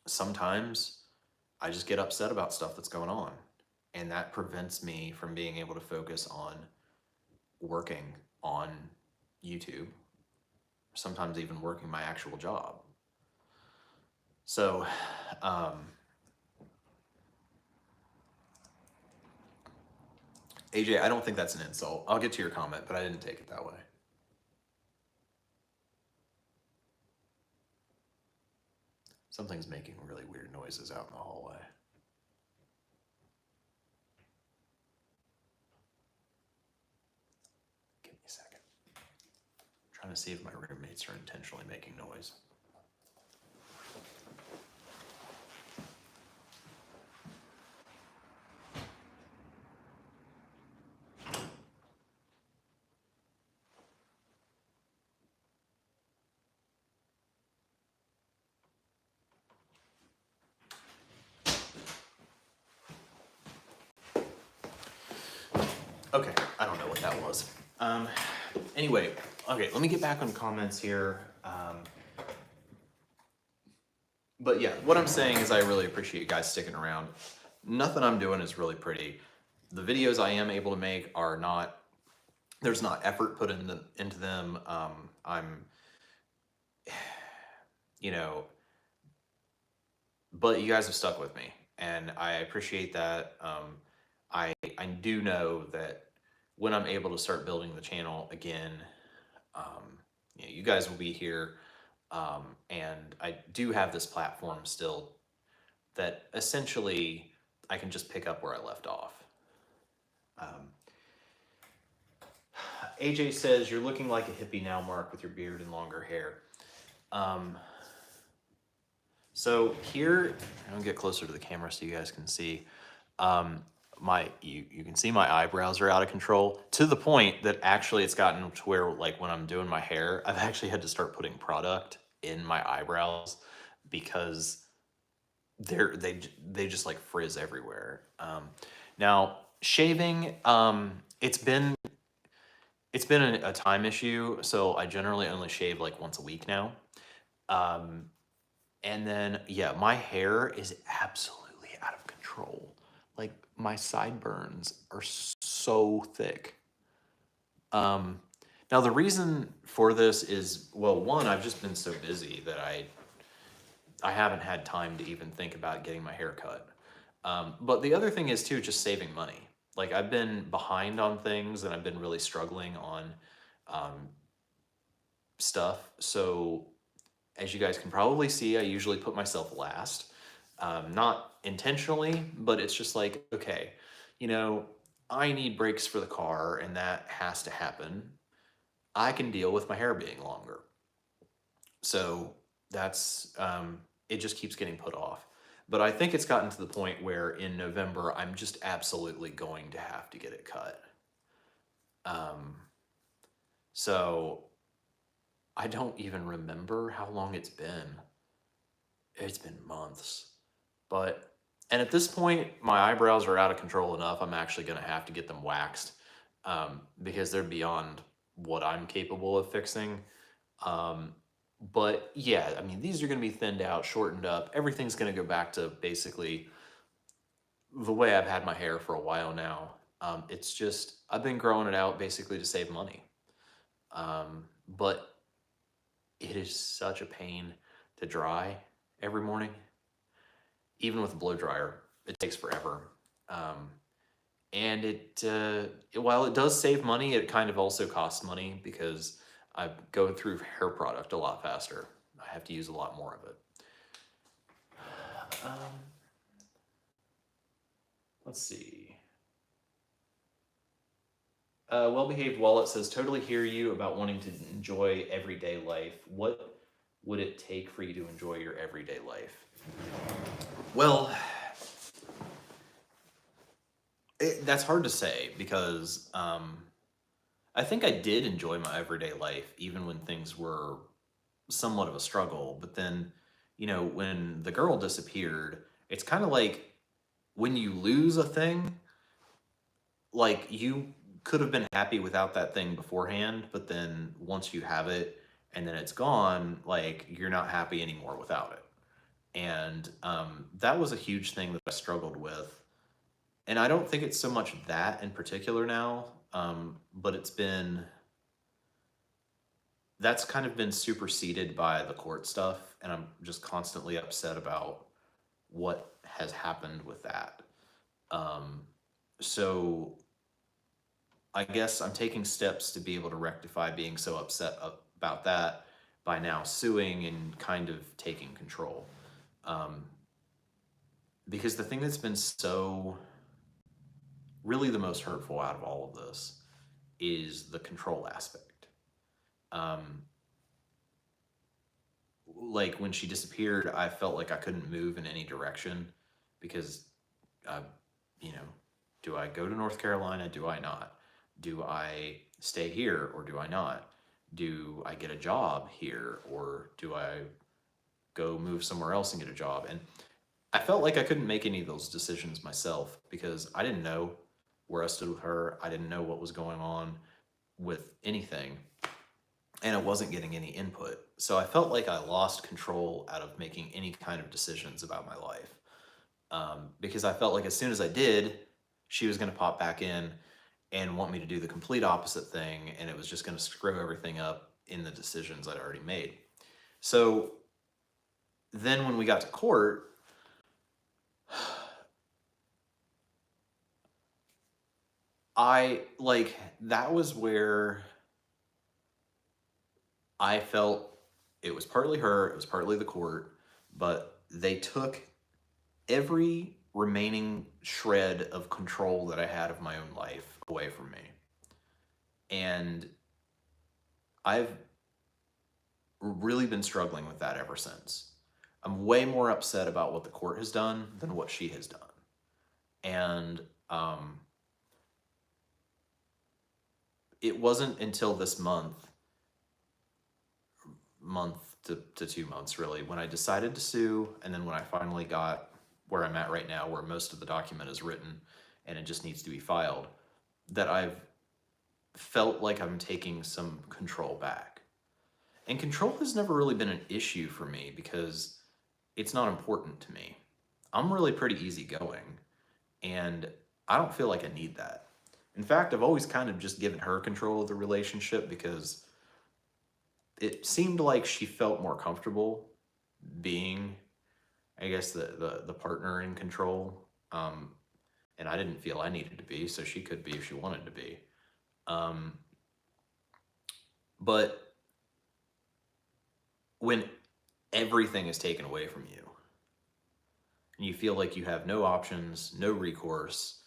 sometimes I just get upset about stuff that's going on. And that prevents me from being able to focus on working on YouTube, sometimes even working my actual job. So, AJ, I don't think that's an insult. I'll get to your comment, but I didn't take it that way. Something's making really weird noises out in the hallway. Give me a second. I'm trying to see if my roommates are intentionally making noise. Okay, I don't know what that was. Anyway, okay, let me get back on comments here. But yeah, what I'm saying is I really appreciate you guys sticking around. Nothing I'm doing is really pretty. The videos I am able to make are not, there's not effort put into them. I'm, you know, but you guys have stuck with me and I appreciate that. I do know that when I'm able to start building the channel again, you know, you guys will be here. And I do have this platform still that essentially I can just pick up where I left off. AJ says, you're looking like a hippie now, Mark, with your beard and longer hair. So here, I'll get closer to the camera so you guys can see. You can see my eyebrows are out of control to the point that actually it's gotten to where, like, when I'm doing my hair, I've actually had to start putting product in my eyebrows because they just like frizz everywhere. Now shaving, it's been a time issue, so I generally only shave like once a week now. Um, and then, yeah, my hair is absolutely out of control. Like, my sideburns are so thick. Um, Now, the reason for this is, well, one, I've just been so busy that I haven't had time to even think about getting my hair cut. But the other thing is, too, just saving money. Like, I've been behind on things and I've been really struggling on um, stuff. So as you guys can probably see, I usually put myself last. Not intentionally, but it's just like, okay, you know, I need brakes for the car and that has to happen. I can deal with my hair being longer. So it just keeps getting put off. But I think it's gotten to the point where in November, I'm just absolutely going to have to get it cut. Um, so I don't even remember how long it's been. It's been months. But, and at this point, my eyebrows are out of control enough. I'm actually going to have to get them waxed because they're beyond what I'm capable of fixing. Um, but yeah, I mean, these are going to be thinned out, shortened up. Everything's going to go back to basically the way I've had my hair for a while now. It's just, I've been growing it out basically to save money. But it is such a pain to dry every morning. Even with a blow dryer, it takes forever. Um, and while it does save money, it kind of also costs money because I go through hair product a lot faster. I have to use a lot more of it. Um, let's see. Well-behaved wallet says, totally hear you about wanting to enjoy everyday life. What would it take for you to enjoy your everyday life? Well, that's hard to say because I think I did enjoy my everyday life even when things were somewhat of a struggle. But then, when the girl disappeared, it's kind of like when you lose a thing, like you could have been happy without that thing beforehand, but then once you have it and then it's gone, like you're not happy anymore without it. And that was a huge thing that I struggled with. And I don't think it's so much that in particular now, but that's kind of been superseded by the court stuff. And I'm just constantly upset about what has happened with that. So I guess I'm taking steps to be able to rectify being so upset about that by now suing and kind of taking control. Because the thing that's been so really the most hurtful out of all of this is the control aspect. Like when she disappeared, I felt like I couldn't move in any direction because, uh, you know, do I go to North Carolina? Do I not? Do I stay here or do I not? Do I get a job here or do I go move somewhere else and get a job? And I felt like I couldn't make any of those decisions myself because I didn't know where I stood with her. I didn't know what was going on with anything, and it wasn't getting any input. So I felt like I lost control out of making any kind of decisions about my life. Because I felt like as soon as I did, she was going to pop back in and want me to do the complete opposite thing, and it was just going to screw everything up in the decisions I'd already made. So then when we got to court, that was where I felt it was partly her, it was partly the court, but they took every remaining shred of control that I had of my own life away from me. And I've really been struggling with that ever since. I'm way more upset about what the court has done than what she has done. And it wasn't until this month to 2 months really, when I decided to sue, and then when I finally got where I'm at right now, where most of the document is written and it just needs to be filed, that I've felt like I'm taking some control back. And control has never really been an issue for me because it's not important to me. I'm really pretty easygoing, and I don't feel like I need that. In fact, I've always kind of just given her control of the relationship because it seemed like she felt more comfortable being, I guess, the partner in control. And I didn't feel I needed to be, so she could be if she wanted to be. But when everything is taken away from you, and you feel like you have no options, no recourse,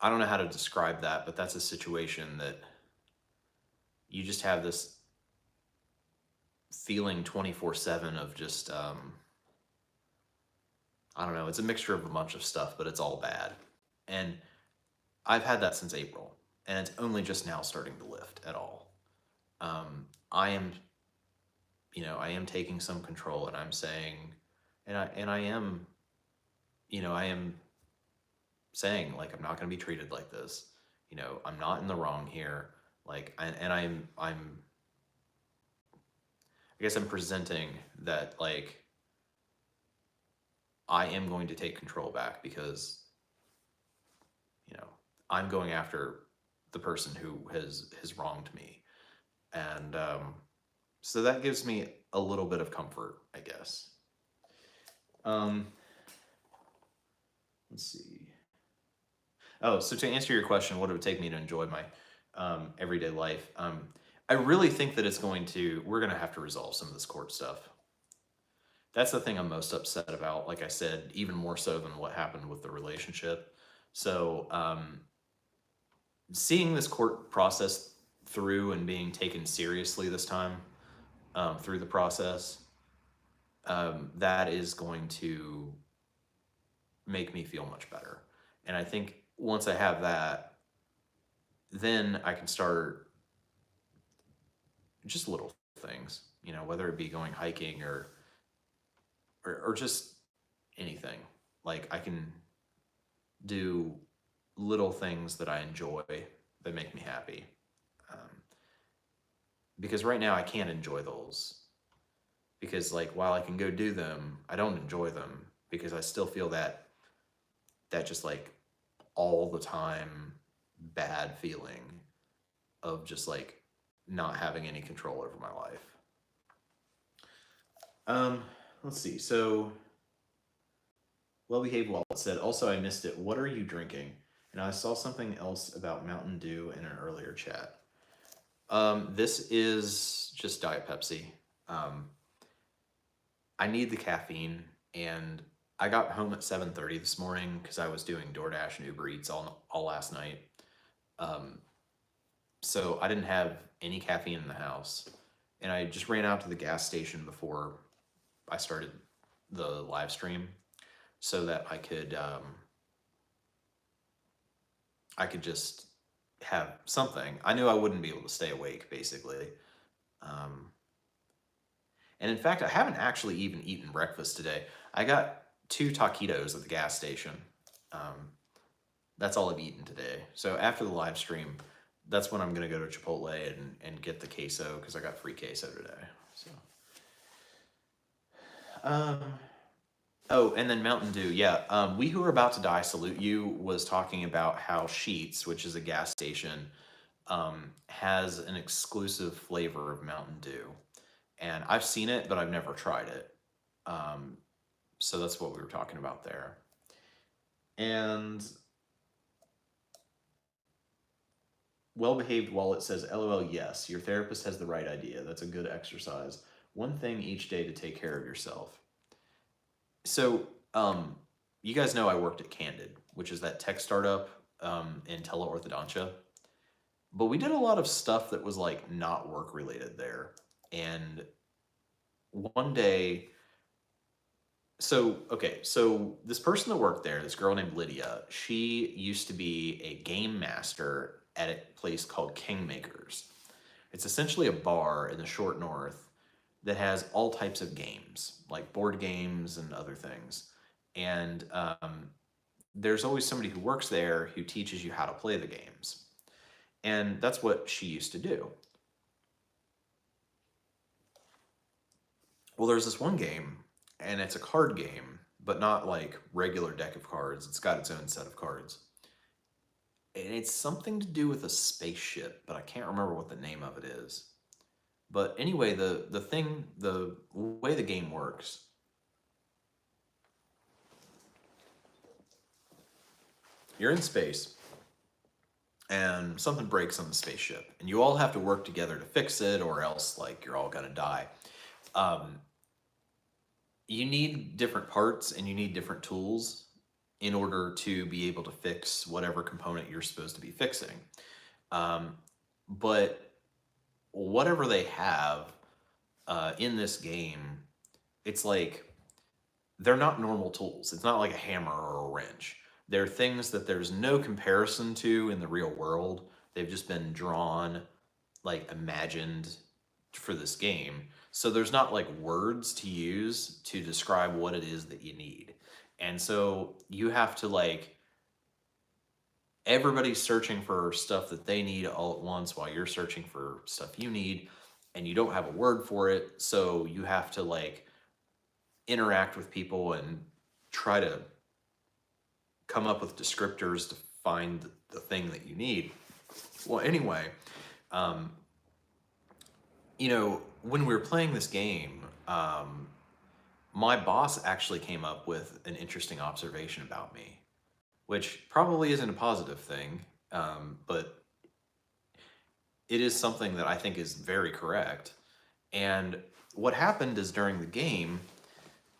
I don't know how to describe that, but that's a situation that you just have this feeling 24/7 of just, I don't know, it's a mixture of a bunch of stuff, but it's all bad. And I've had that since April, and it's only just now starting to lift at all. I am, I am taking some control, and I'm saying, and I am, I am saying, like, I'm not going to be treated like this. I'm not in the wrong here. Like, I guess I'm presenting that, like, I am going to take control back because, I'm going after the person who has wronged me. And so that gives me a little bit of comfort, I guess. Let's see. Oh, so to answer your question, what it would take me to enjoy my everyday life, I really think that we're going to have to resolve some of this court stuff. That's the thing I'm most upset about, like I said, even more so than what happened with the relationship. So seeing this court process through and being taken seriously this time through the process, that is going to make me feel much better. And I think once I have that, then I can start just little things, whether it be going hiking or just anything. Like, I can do little things that I enjoy that make me happy. Because right now I can't enjoy those. Because, like, while I can go do them, I don't enjoy them because I still feel that just, like, all the time bad feeling of just, like, not having any control over my life. Let's see. So, Well-Behaved Wallet said, also, I missed it. What are you drinking? And I saw something else about Mountain Dew in an earlier chat. This is just Diet Pepsi. I need the caffeine, and I got home at 7:30 this morning because I was doing DoorDash and Uber Eats all last night. So I didn't have any caffeine in the house, and I just ran out to the gas station before I started the live stream so that I could just have something. I knew I wouldn't be able to stay awake, basically. And in fact, I haven't actually even eaten breakfast today. I got 2 taquitos at the gas station. That's all I've eaten today. So after the live stream, that's when I'm going to go to Chipotle and get the queso, because I got free queso today. So, oh, and then Mountain Dew. Yeah, We Who Are About to Die Salute You was talking about how Sheetz, which is a gas station, has an exclusive flavor of Mountain Dew. And I've seen it, but I've never tried it. So that's what we were talking about there. And Well-Behaved Wallet says, LOL, yes, your therapist has the right idea. That's a good exercise. One thing each day to take care of yourself. So, you guys know I worked at Candid, which is that tech startup in teleorthodontia. But we did a lot of stuff that was, like, not work related there. And one day, so this person that worked there, this girl named Lydia, she used to be a game master at a place called Kingmakers. It's essentially a bar in the short north that has all types of games, like board games and other things. And there's always somebody who works there who teaches you how to play the games. And that's what she used to do. Well, there's this one game, and it's a card game, but not like regular deck of cards. It's got its own set of cards. And it's something to do with a spaceship, but I can't remember what the name of it is. But anyway, the way the game works, you're in space, and something breaks on the spaceship, and you all have to work together to fix it, or else like you're all gonna die. Um, you need different parts and you need different tools in order to be able to fix whatever component you're supposed to be fixing. Um, but whatever they have in this game, it's like they're not normal tools. It's not like a hammer or a wrench. They're things that there's no comparison to in the real world. They've just been drawn, like imagined for this game. So there's not like words to use to describe what it is that you need. And so you have to like, everybody's searching for stuff that they need all at once while you're searching for stuff you need, and you don't have a word for it. So you have to like interact with people and try to come up with descriptors to find the thing that you need. Well, anyway, um, when we were playing this game, my boss actually came up with an interesting observation about me, which probably isn't a positive thing, but it is something that I think is very correct. And what happened is during the game,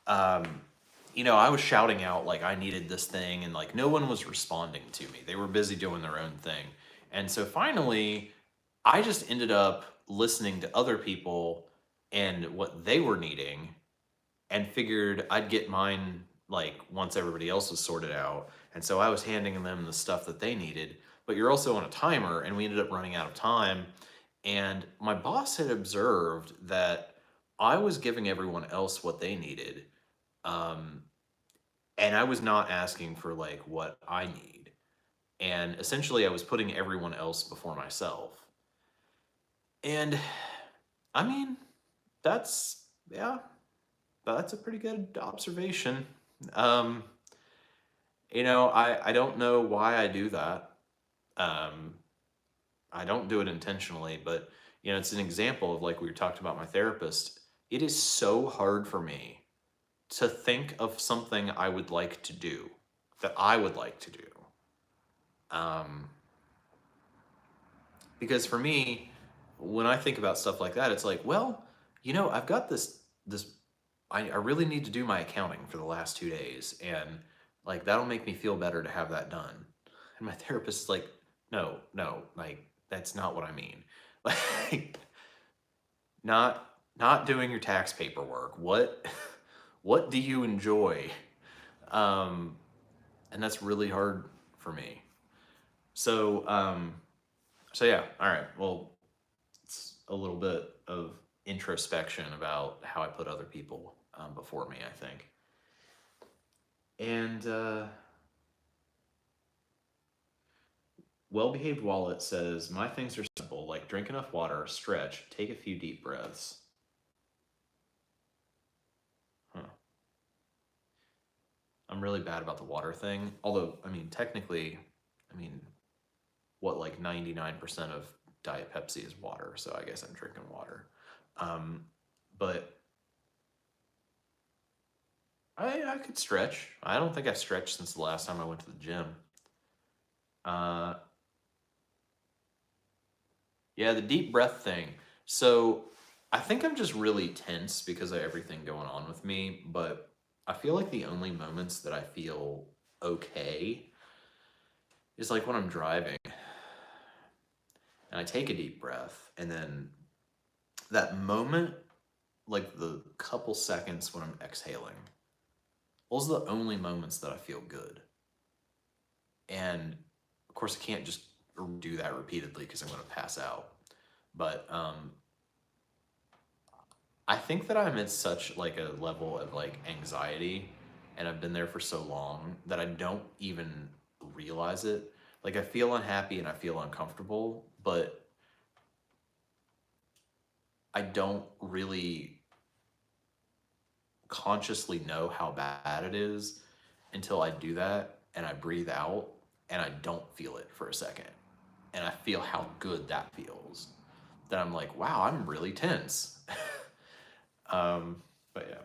um, I was shouting out like I needed this thing, and like no one was responding to me. They were busy doing their own thing. And so finally, I just ended up listening to other people and what they were needing, and figured I'd get mine like once everybody else was sorted out. And so I was handing them the stuff that they needed, but you're also on a timer, and we ended up running out of time. And my boss had observed that I was giving everyone else what they needed. Um, and I was not asking for like what I need. And essentially I was putting everyone else before myself. And I mean, that's, yeah, that's a pretty good observation. Um, I don't know why I do that. Um, I don't do it intentionally, but it's an example of like we talked about my therapist. It is so hard for me to think of something I would like to do, that I would like to do. Um, because for me, when I think about stuff like that, it's like, well, I've got this I really need to do my accounting for the last 2 days, and like that'll make me feel better to have that done. And my therapist is like, no, like that's not what I mean. Like not doing your tax paperwork. What do you enjoy? Um, and that's really hard for me. So so yeah, all right. Well, it's a little bit of introspection about how I put other people before me, I think. And Well-Behaved Wallet says, my things are simple, like drink enough water, stretch, take a few deep breaths. Huh. I'm really bad about the water thing. Although, I mean, technically, what, like 99% of Diet Pepsi is water, so I guess I'm drinking water. But I could stretch. I don't think I've stretched since the last time I went to the gym. Yeah, the deep breath thing. So I think I'm just really tense because of everything going on with me, but I feel like the only moments that I feel okay is like when I'm driving and I take a deep breath, and then that moment, like the couple seconds when I'm exhaling, those are the only moments that I feel good. And of course, I can't just do that repeatedly because I'm going to pass out. But I think that I'm at such like a level of like anxiety, and I've been there for so long that I don't even realize it. Like I feel unhappy and I feel uncomfortable, but I don't really consciously know how bad it is until I do that and I breathe out and I don't feel it for a second. And I feel how good that feels. Then I'm like, wow, I'm really tense. But yeah.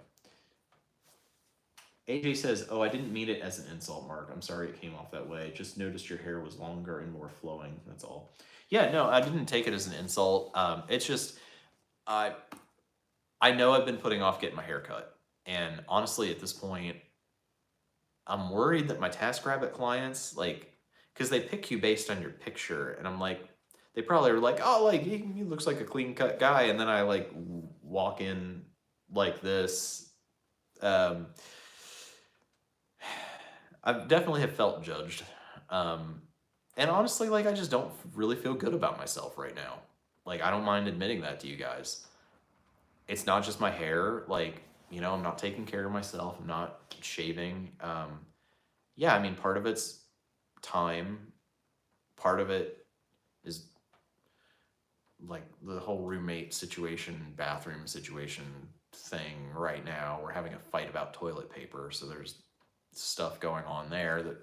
AJ says, oh, I didn't mean it as an insult, Mark. I'm sorry it came off that way. Just noticed your hair was longer and more flowing. That's all. Yeah, no, I didn't take it as an insult. It's just, I know I've been putting off getting my hair cut. And honestly, at this point, I'm worried that my TaskRabbit clients, like, because they pick you based on your picture. And I'm like, they probably are like, oh, like, he looks like a clean cut guy. And then I, like, walk in like this. I definitely have felt judged. And honestly, like, I just don't really feel good about myself right now. Like, I don't mind admitting that to you guys. It's not just my hair. Like, you know, I'm not taking care of myself. I'm not shaving. Yeah, I mean, part of it's time. Part of it is like the whole roommate situation, bathroom situation thing right now. We're having a fight about toilet paper. So there's stuff going on there that,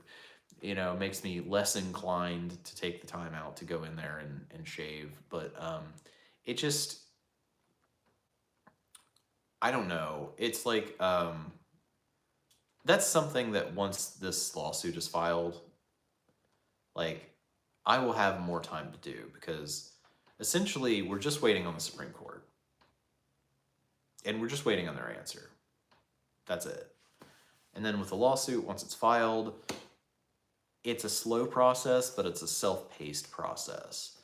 you know, makes me less inclined to take the time out to go in there and shave. But it just, I don't know. It's like, that's something that once this lawsuit is filed, like, I will have more time to do because essentially we're just waiting on the Supreme Court. And we're just waiting on their answer. That's it. And then with the lawsuit, once it's filed, it's a slow process, but it's a self-paced process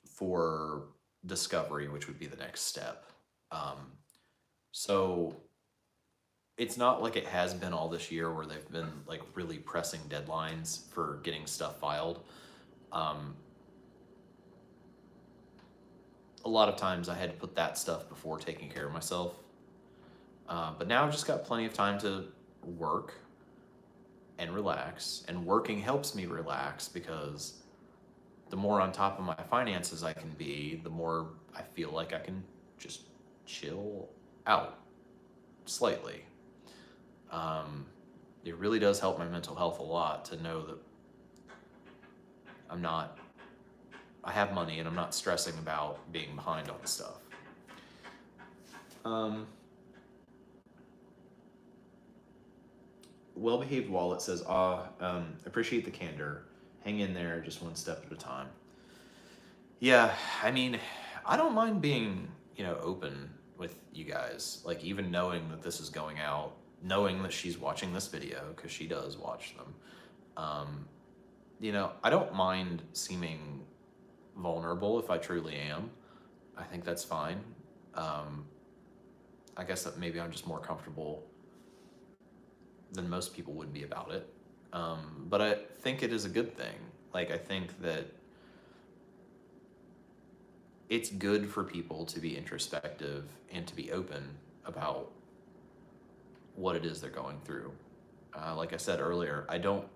for discovery, which would be the next step. So it's not like it has been all this year where they've been like really pressing deadlines for getting stuff filed. A lot of times I had to put that stuff before taking care of myself. But now I've just got plenty of time to work and relax. And working helps me relax because the more on top of my finances I can be, the more I feel like I can just chill out slightly. It really does help my mental health a lot to know that I have money and I'm not stressing about being behind on stuff. Well-behaved wallet says, appreciate the candor. Hang in there, just one step at a time. Yeah, I mean, I don't mind being, you know, open with you guys. Like, even knowing that this is going out, knowing that she's watching this video, because she does watch them. You know, I don't mind seeming vulnerable if I truly am. I think that's fine. I guess that maybe I'm just more comfortable than most people would be about it. But I think it is a good thing. Like, I think that it's good for people to be introspective and to be open about what it is they're going through. Like I said earlier, I don't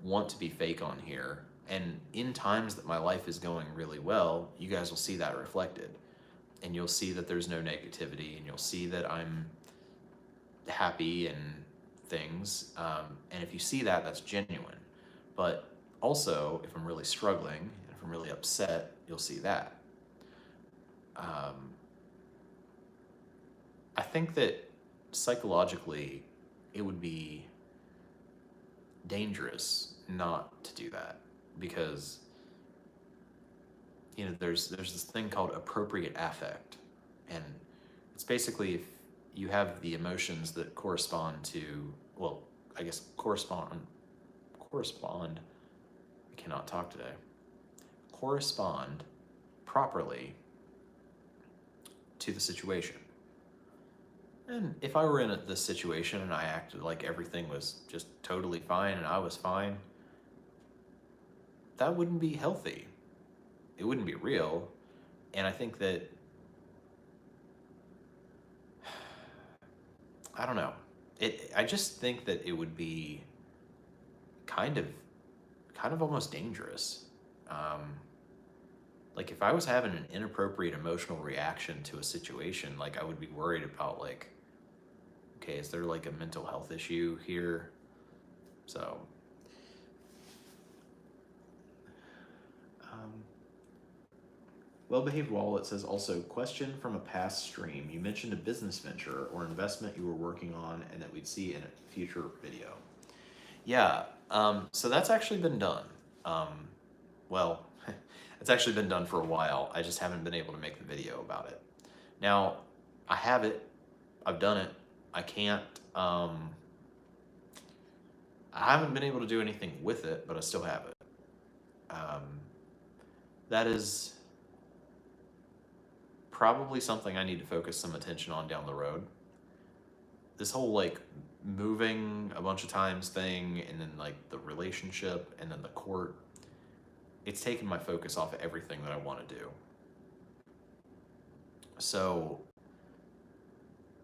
want to be fake on here. And in times that my life is going really well, you guys will see that reflected. And you'll see that there's no negativity, and you'll see that I'm happy and things. And if you see that, that's genuine. But also, if I'm really struggling, and if I'm really upset, you'll see that. I think that psychologically, it would be dangerous not to do that because, you know, there's this thing called appropriate affect, and it's basically if you have the emotions that correspond to, well, I guess correspond. I cannot talk today. Correspond properly to the situation. And if I were in this situation and I acted like everything was just totally fine and I was fine, that wouldn't be healthy. It wouldn't be real. And I think that, I don't know. I just think that it would be kind of almost dangerous. Like if I was having an inappropriate emotional reaction to a situation, like I would be worried about like, okay, is there like a mental health issue here? So, Well-Behaved Wallet says also, question from a past stream. You mentioned a business venture or investment you were working on and that we'd see in a future video. Yeah, so that's actually been done. Well, it's actually been done for a while. I just haven't been able to make the video about it. Now, I have it. I've done it. I can't, I haven't been able to do anything with it, but I still have it. That is probably something I need to focus some attention on down the road. This whole like moving a bunch of times thing, and then like the relationship, and then the court, it's taken my focus off of everything that I want to do. So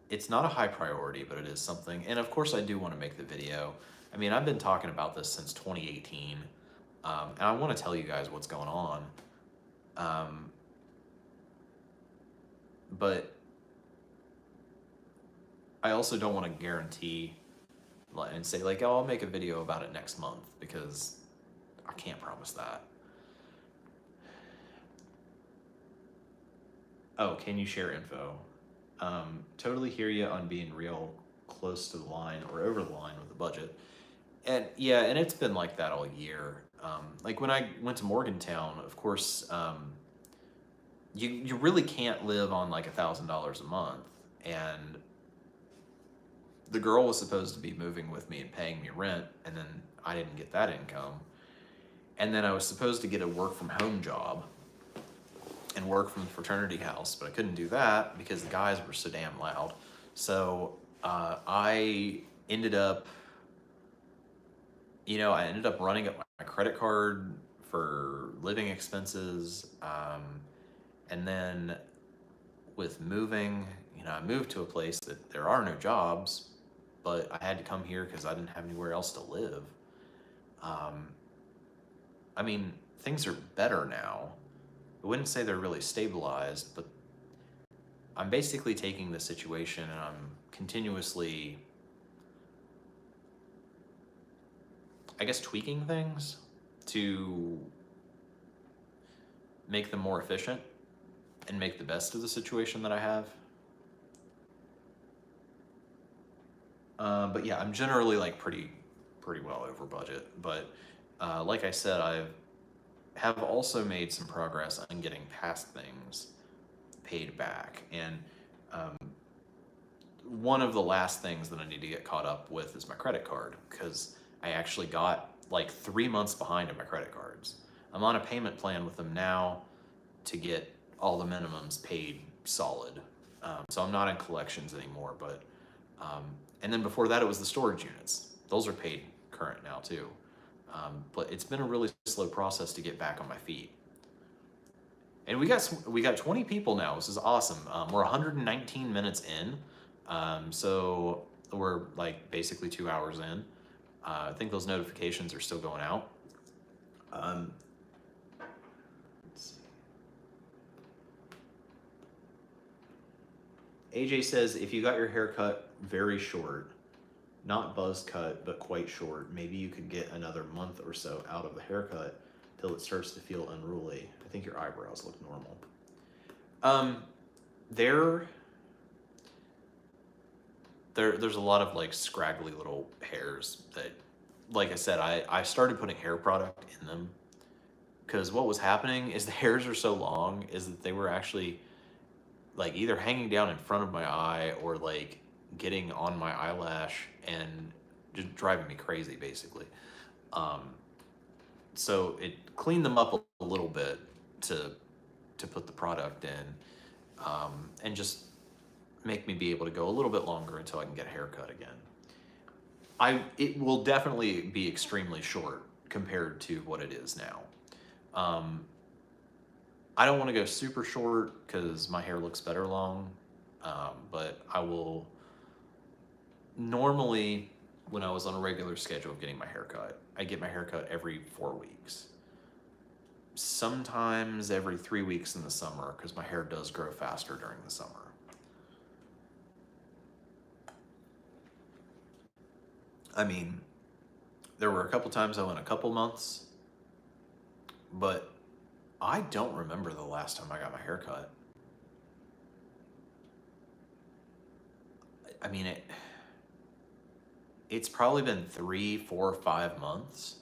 it's not a high priority, but it is something. And of course I do want to make the video. I mean, I've been talking about this since 2018, and I want to tell you guys what's going on. But I also don't want to guarantee and say like, oh, I'll make a video about it next month, because I can't promise that. Oh, can you share info? Totally hear you on being real close to the line or over the line with the budget. And yeah, and it's been like that all year. Like when I went to Morgantown, of course, you really can't live on like $1,000 a month. And the girl was supposed to be moving with me and paying me rent, and then I didn't get that income. And then I was supposed to get a work from home job and work from the fraternity house, but I couldn't do that because the guys were so damn loud. So I ended up, I ended up running up my credit card for living expenses. And then with moving, I moved to a place that there are no jobs, but I had to come here because I didn't have anywhere else to live. I mean, things are better now. I wouldn't say they're really stabilized, but I'm basically taking the situation and I'm continuously, I guess, tweaking things to make them more efficient and make the best of the situation that I have. But yeah, I'm generally like pretty well over budget. But like I said, I have also made some progress on getting past things paid back. And one of the last things that I need to get caught up with is my credit card, because I actually got like 3 months behind on my credit cards. I'm on a payment plan with them now to get all the minimums paid solid. So I'm not in collections anymore, but, and then before that it was the storage units. Those are paid current now too. But it's been a really slow process to get back on my feet. And we got 20 people now. This is awesome. We're 119 minutes in. So we're like basically 2 hours in. I think those notifications are still going out. Let's see. AJ says, if you got your hair cut very short, not buzz cut, but quite short, maybe you could get another month or so out of the haircut till it starts to feel unruly. I think your eyebrows look normal. There's a lot of like scraggly little hairs that, like I said, I started putting hair product in them, because what was happening is the hairs are so long is that they were actually like either hanging down in front of my eye or like getting on my eyelash and just driving me crazy basically. So it cleaned them up a little bit to put the product in. and just make me be able to go a little bit longer until I can get a haircut again. It will definitely be extremely short compared to what it is now. I don't want to go super short because my hair looks better long, but I will normally, when I was on a regular schedule of getting my haircut, I get my haircut every 4 weeks. Sometimes every 3 weeks in the summer because my hair does grow faster during the summer. I mean, there were a couple times I went a couple months, but I don't remember the last time I got my hair cut. I mean, it's probably been 3, 4, 5 months.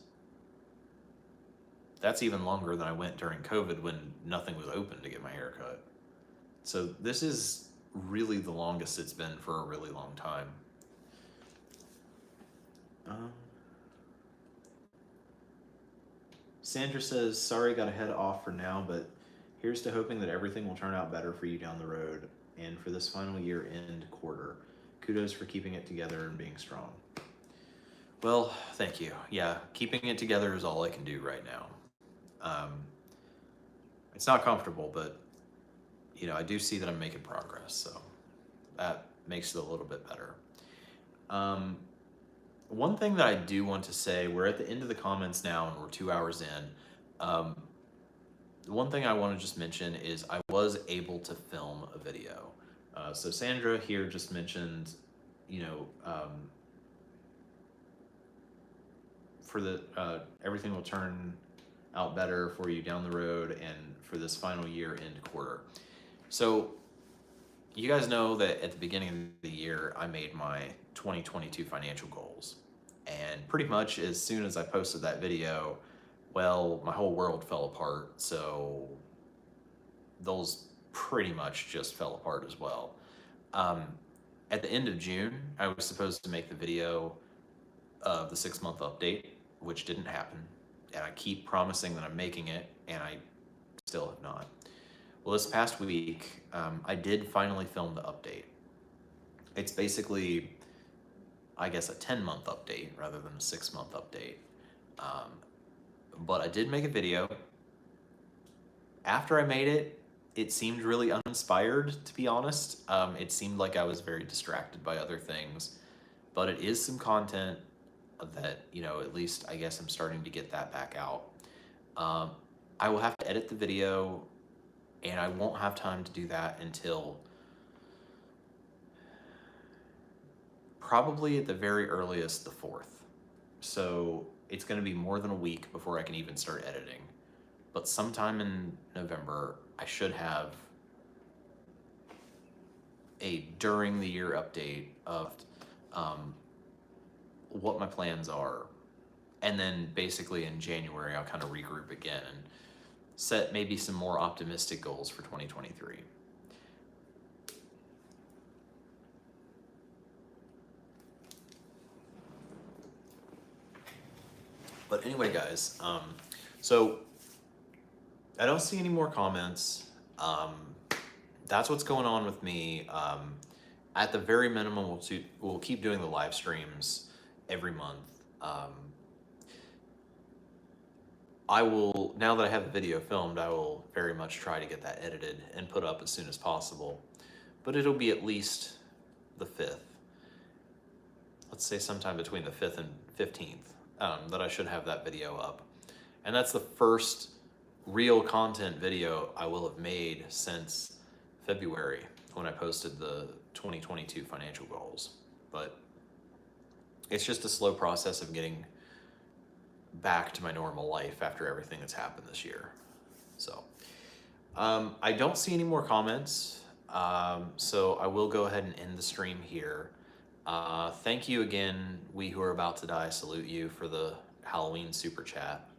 That's even longer than I went during COVID when nothing was open to get my hair cut. So this is really the longest it's been for a really long time. Sandra says, sorry, got to head off for now, but here's to hoping that everything will turn out better for you down the road and for this final year end quarter. Kudos for keeping it together and being strong. Well, thank you. Yeah, keeping it together is all I can do right now. It's not comfortable, but you know, I do see that I'm making progress, so that makes it a little bit better. One thing that I do want to say, we're at the end of the comments now and we're 2 hours in. One thing I want to just mention is I was able to film a video. So Sandra here just mentioned, you know, for the everything will turn out better for you down the road and for this final year end quarter. So you guys know that at the beginning of the year, I made my 2022 financial goals. And pretty much as soon as I posted that video, well, my whole world fell apart. So those pretty much just fell apart as well. At the end of June, I was supposed to make the video of the 6-month update, which didn't happen. And I keep promising that I'm making it, and I still have not. Well, this past week, I did finally film the update. It's basically, I guess, a 10-month update rather than a 6-month update. But I did make a video. After I made it, it seemed really uninspired, to be honest. It seemed like I was very distracted by other things. But it is some content that, you know, at least I guess I'm starting to get that back out. I will have to edit the video, and I won't have time to do that until probably at the very earliest the 4th. So it's going to be more than a week before I can even start editing. But sometime in November, I should have a during the year update of what my plans are. And then basically in January, I'll kind of regroup again and set maybe some more optimistic goals for 2023. But anyway, guys, so I don't see any more comments. That's what's going on with me. At the very minimum, we'll keep doing the live streams every month. I will, now that I have the video filmed, I will very much try to get that edited and put up as soon as possible. But it'll be at least the 5th. Let's say sometime between the 5th and 15th that I should have that video up. And that's the first real content video I will have made since February when I posted the 2022 financial goals. But it's just a slow process of getting back to my normal life after everything that's happened this year. So I don't see any more comments, so I will go ahead and end the stream here. Thank you again, We Who Are About to Die salute you for the Halloween super chat.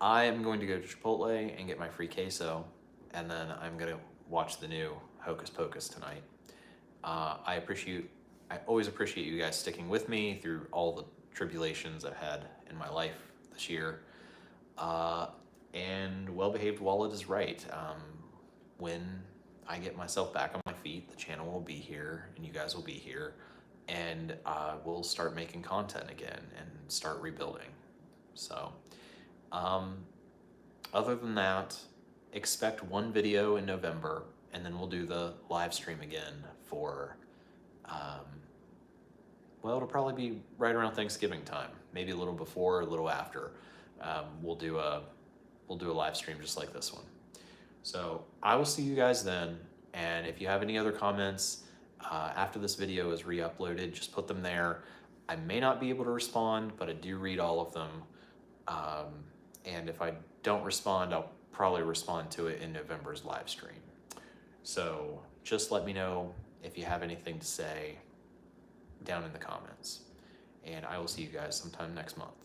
I am going to go to Chipotle and get my free queso, and then I'm going to watch the new Hocus Pocus tonight. I always appreciate you guys sticking with me through all the tribulations I've had in my life this year. And well-behaved wallet is right. When I get myself back on my feet, the channel will be here and you guys will be here, and we'll start making content again and start rebuilding. So other than that, expect one video in November, and then we'll do the live stream again for well, it'll probably be right around Thanksgiving time, maybe a little before, a little after. We'll do a live stream just like this one. So I will see you guys then, and if you have any other comments after this video is re-uploaded, just put them there. I may not be able to respond, but I do read all of them, and if I don't respond, I'll probably respond to it in November's live stream. So just let me know if you have anything to say down in the comments, and I will see you guys sometime next month.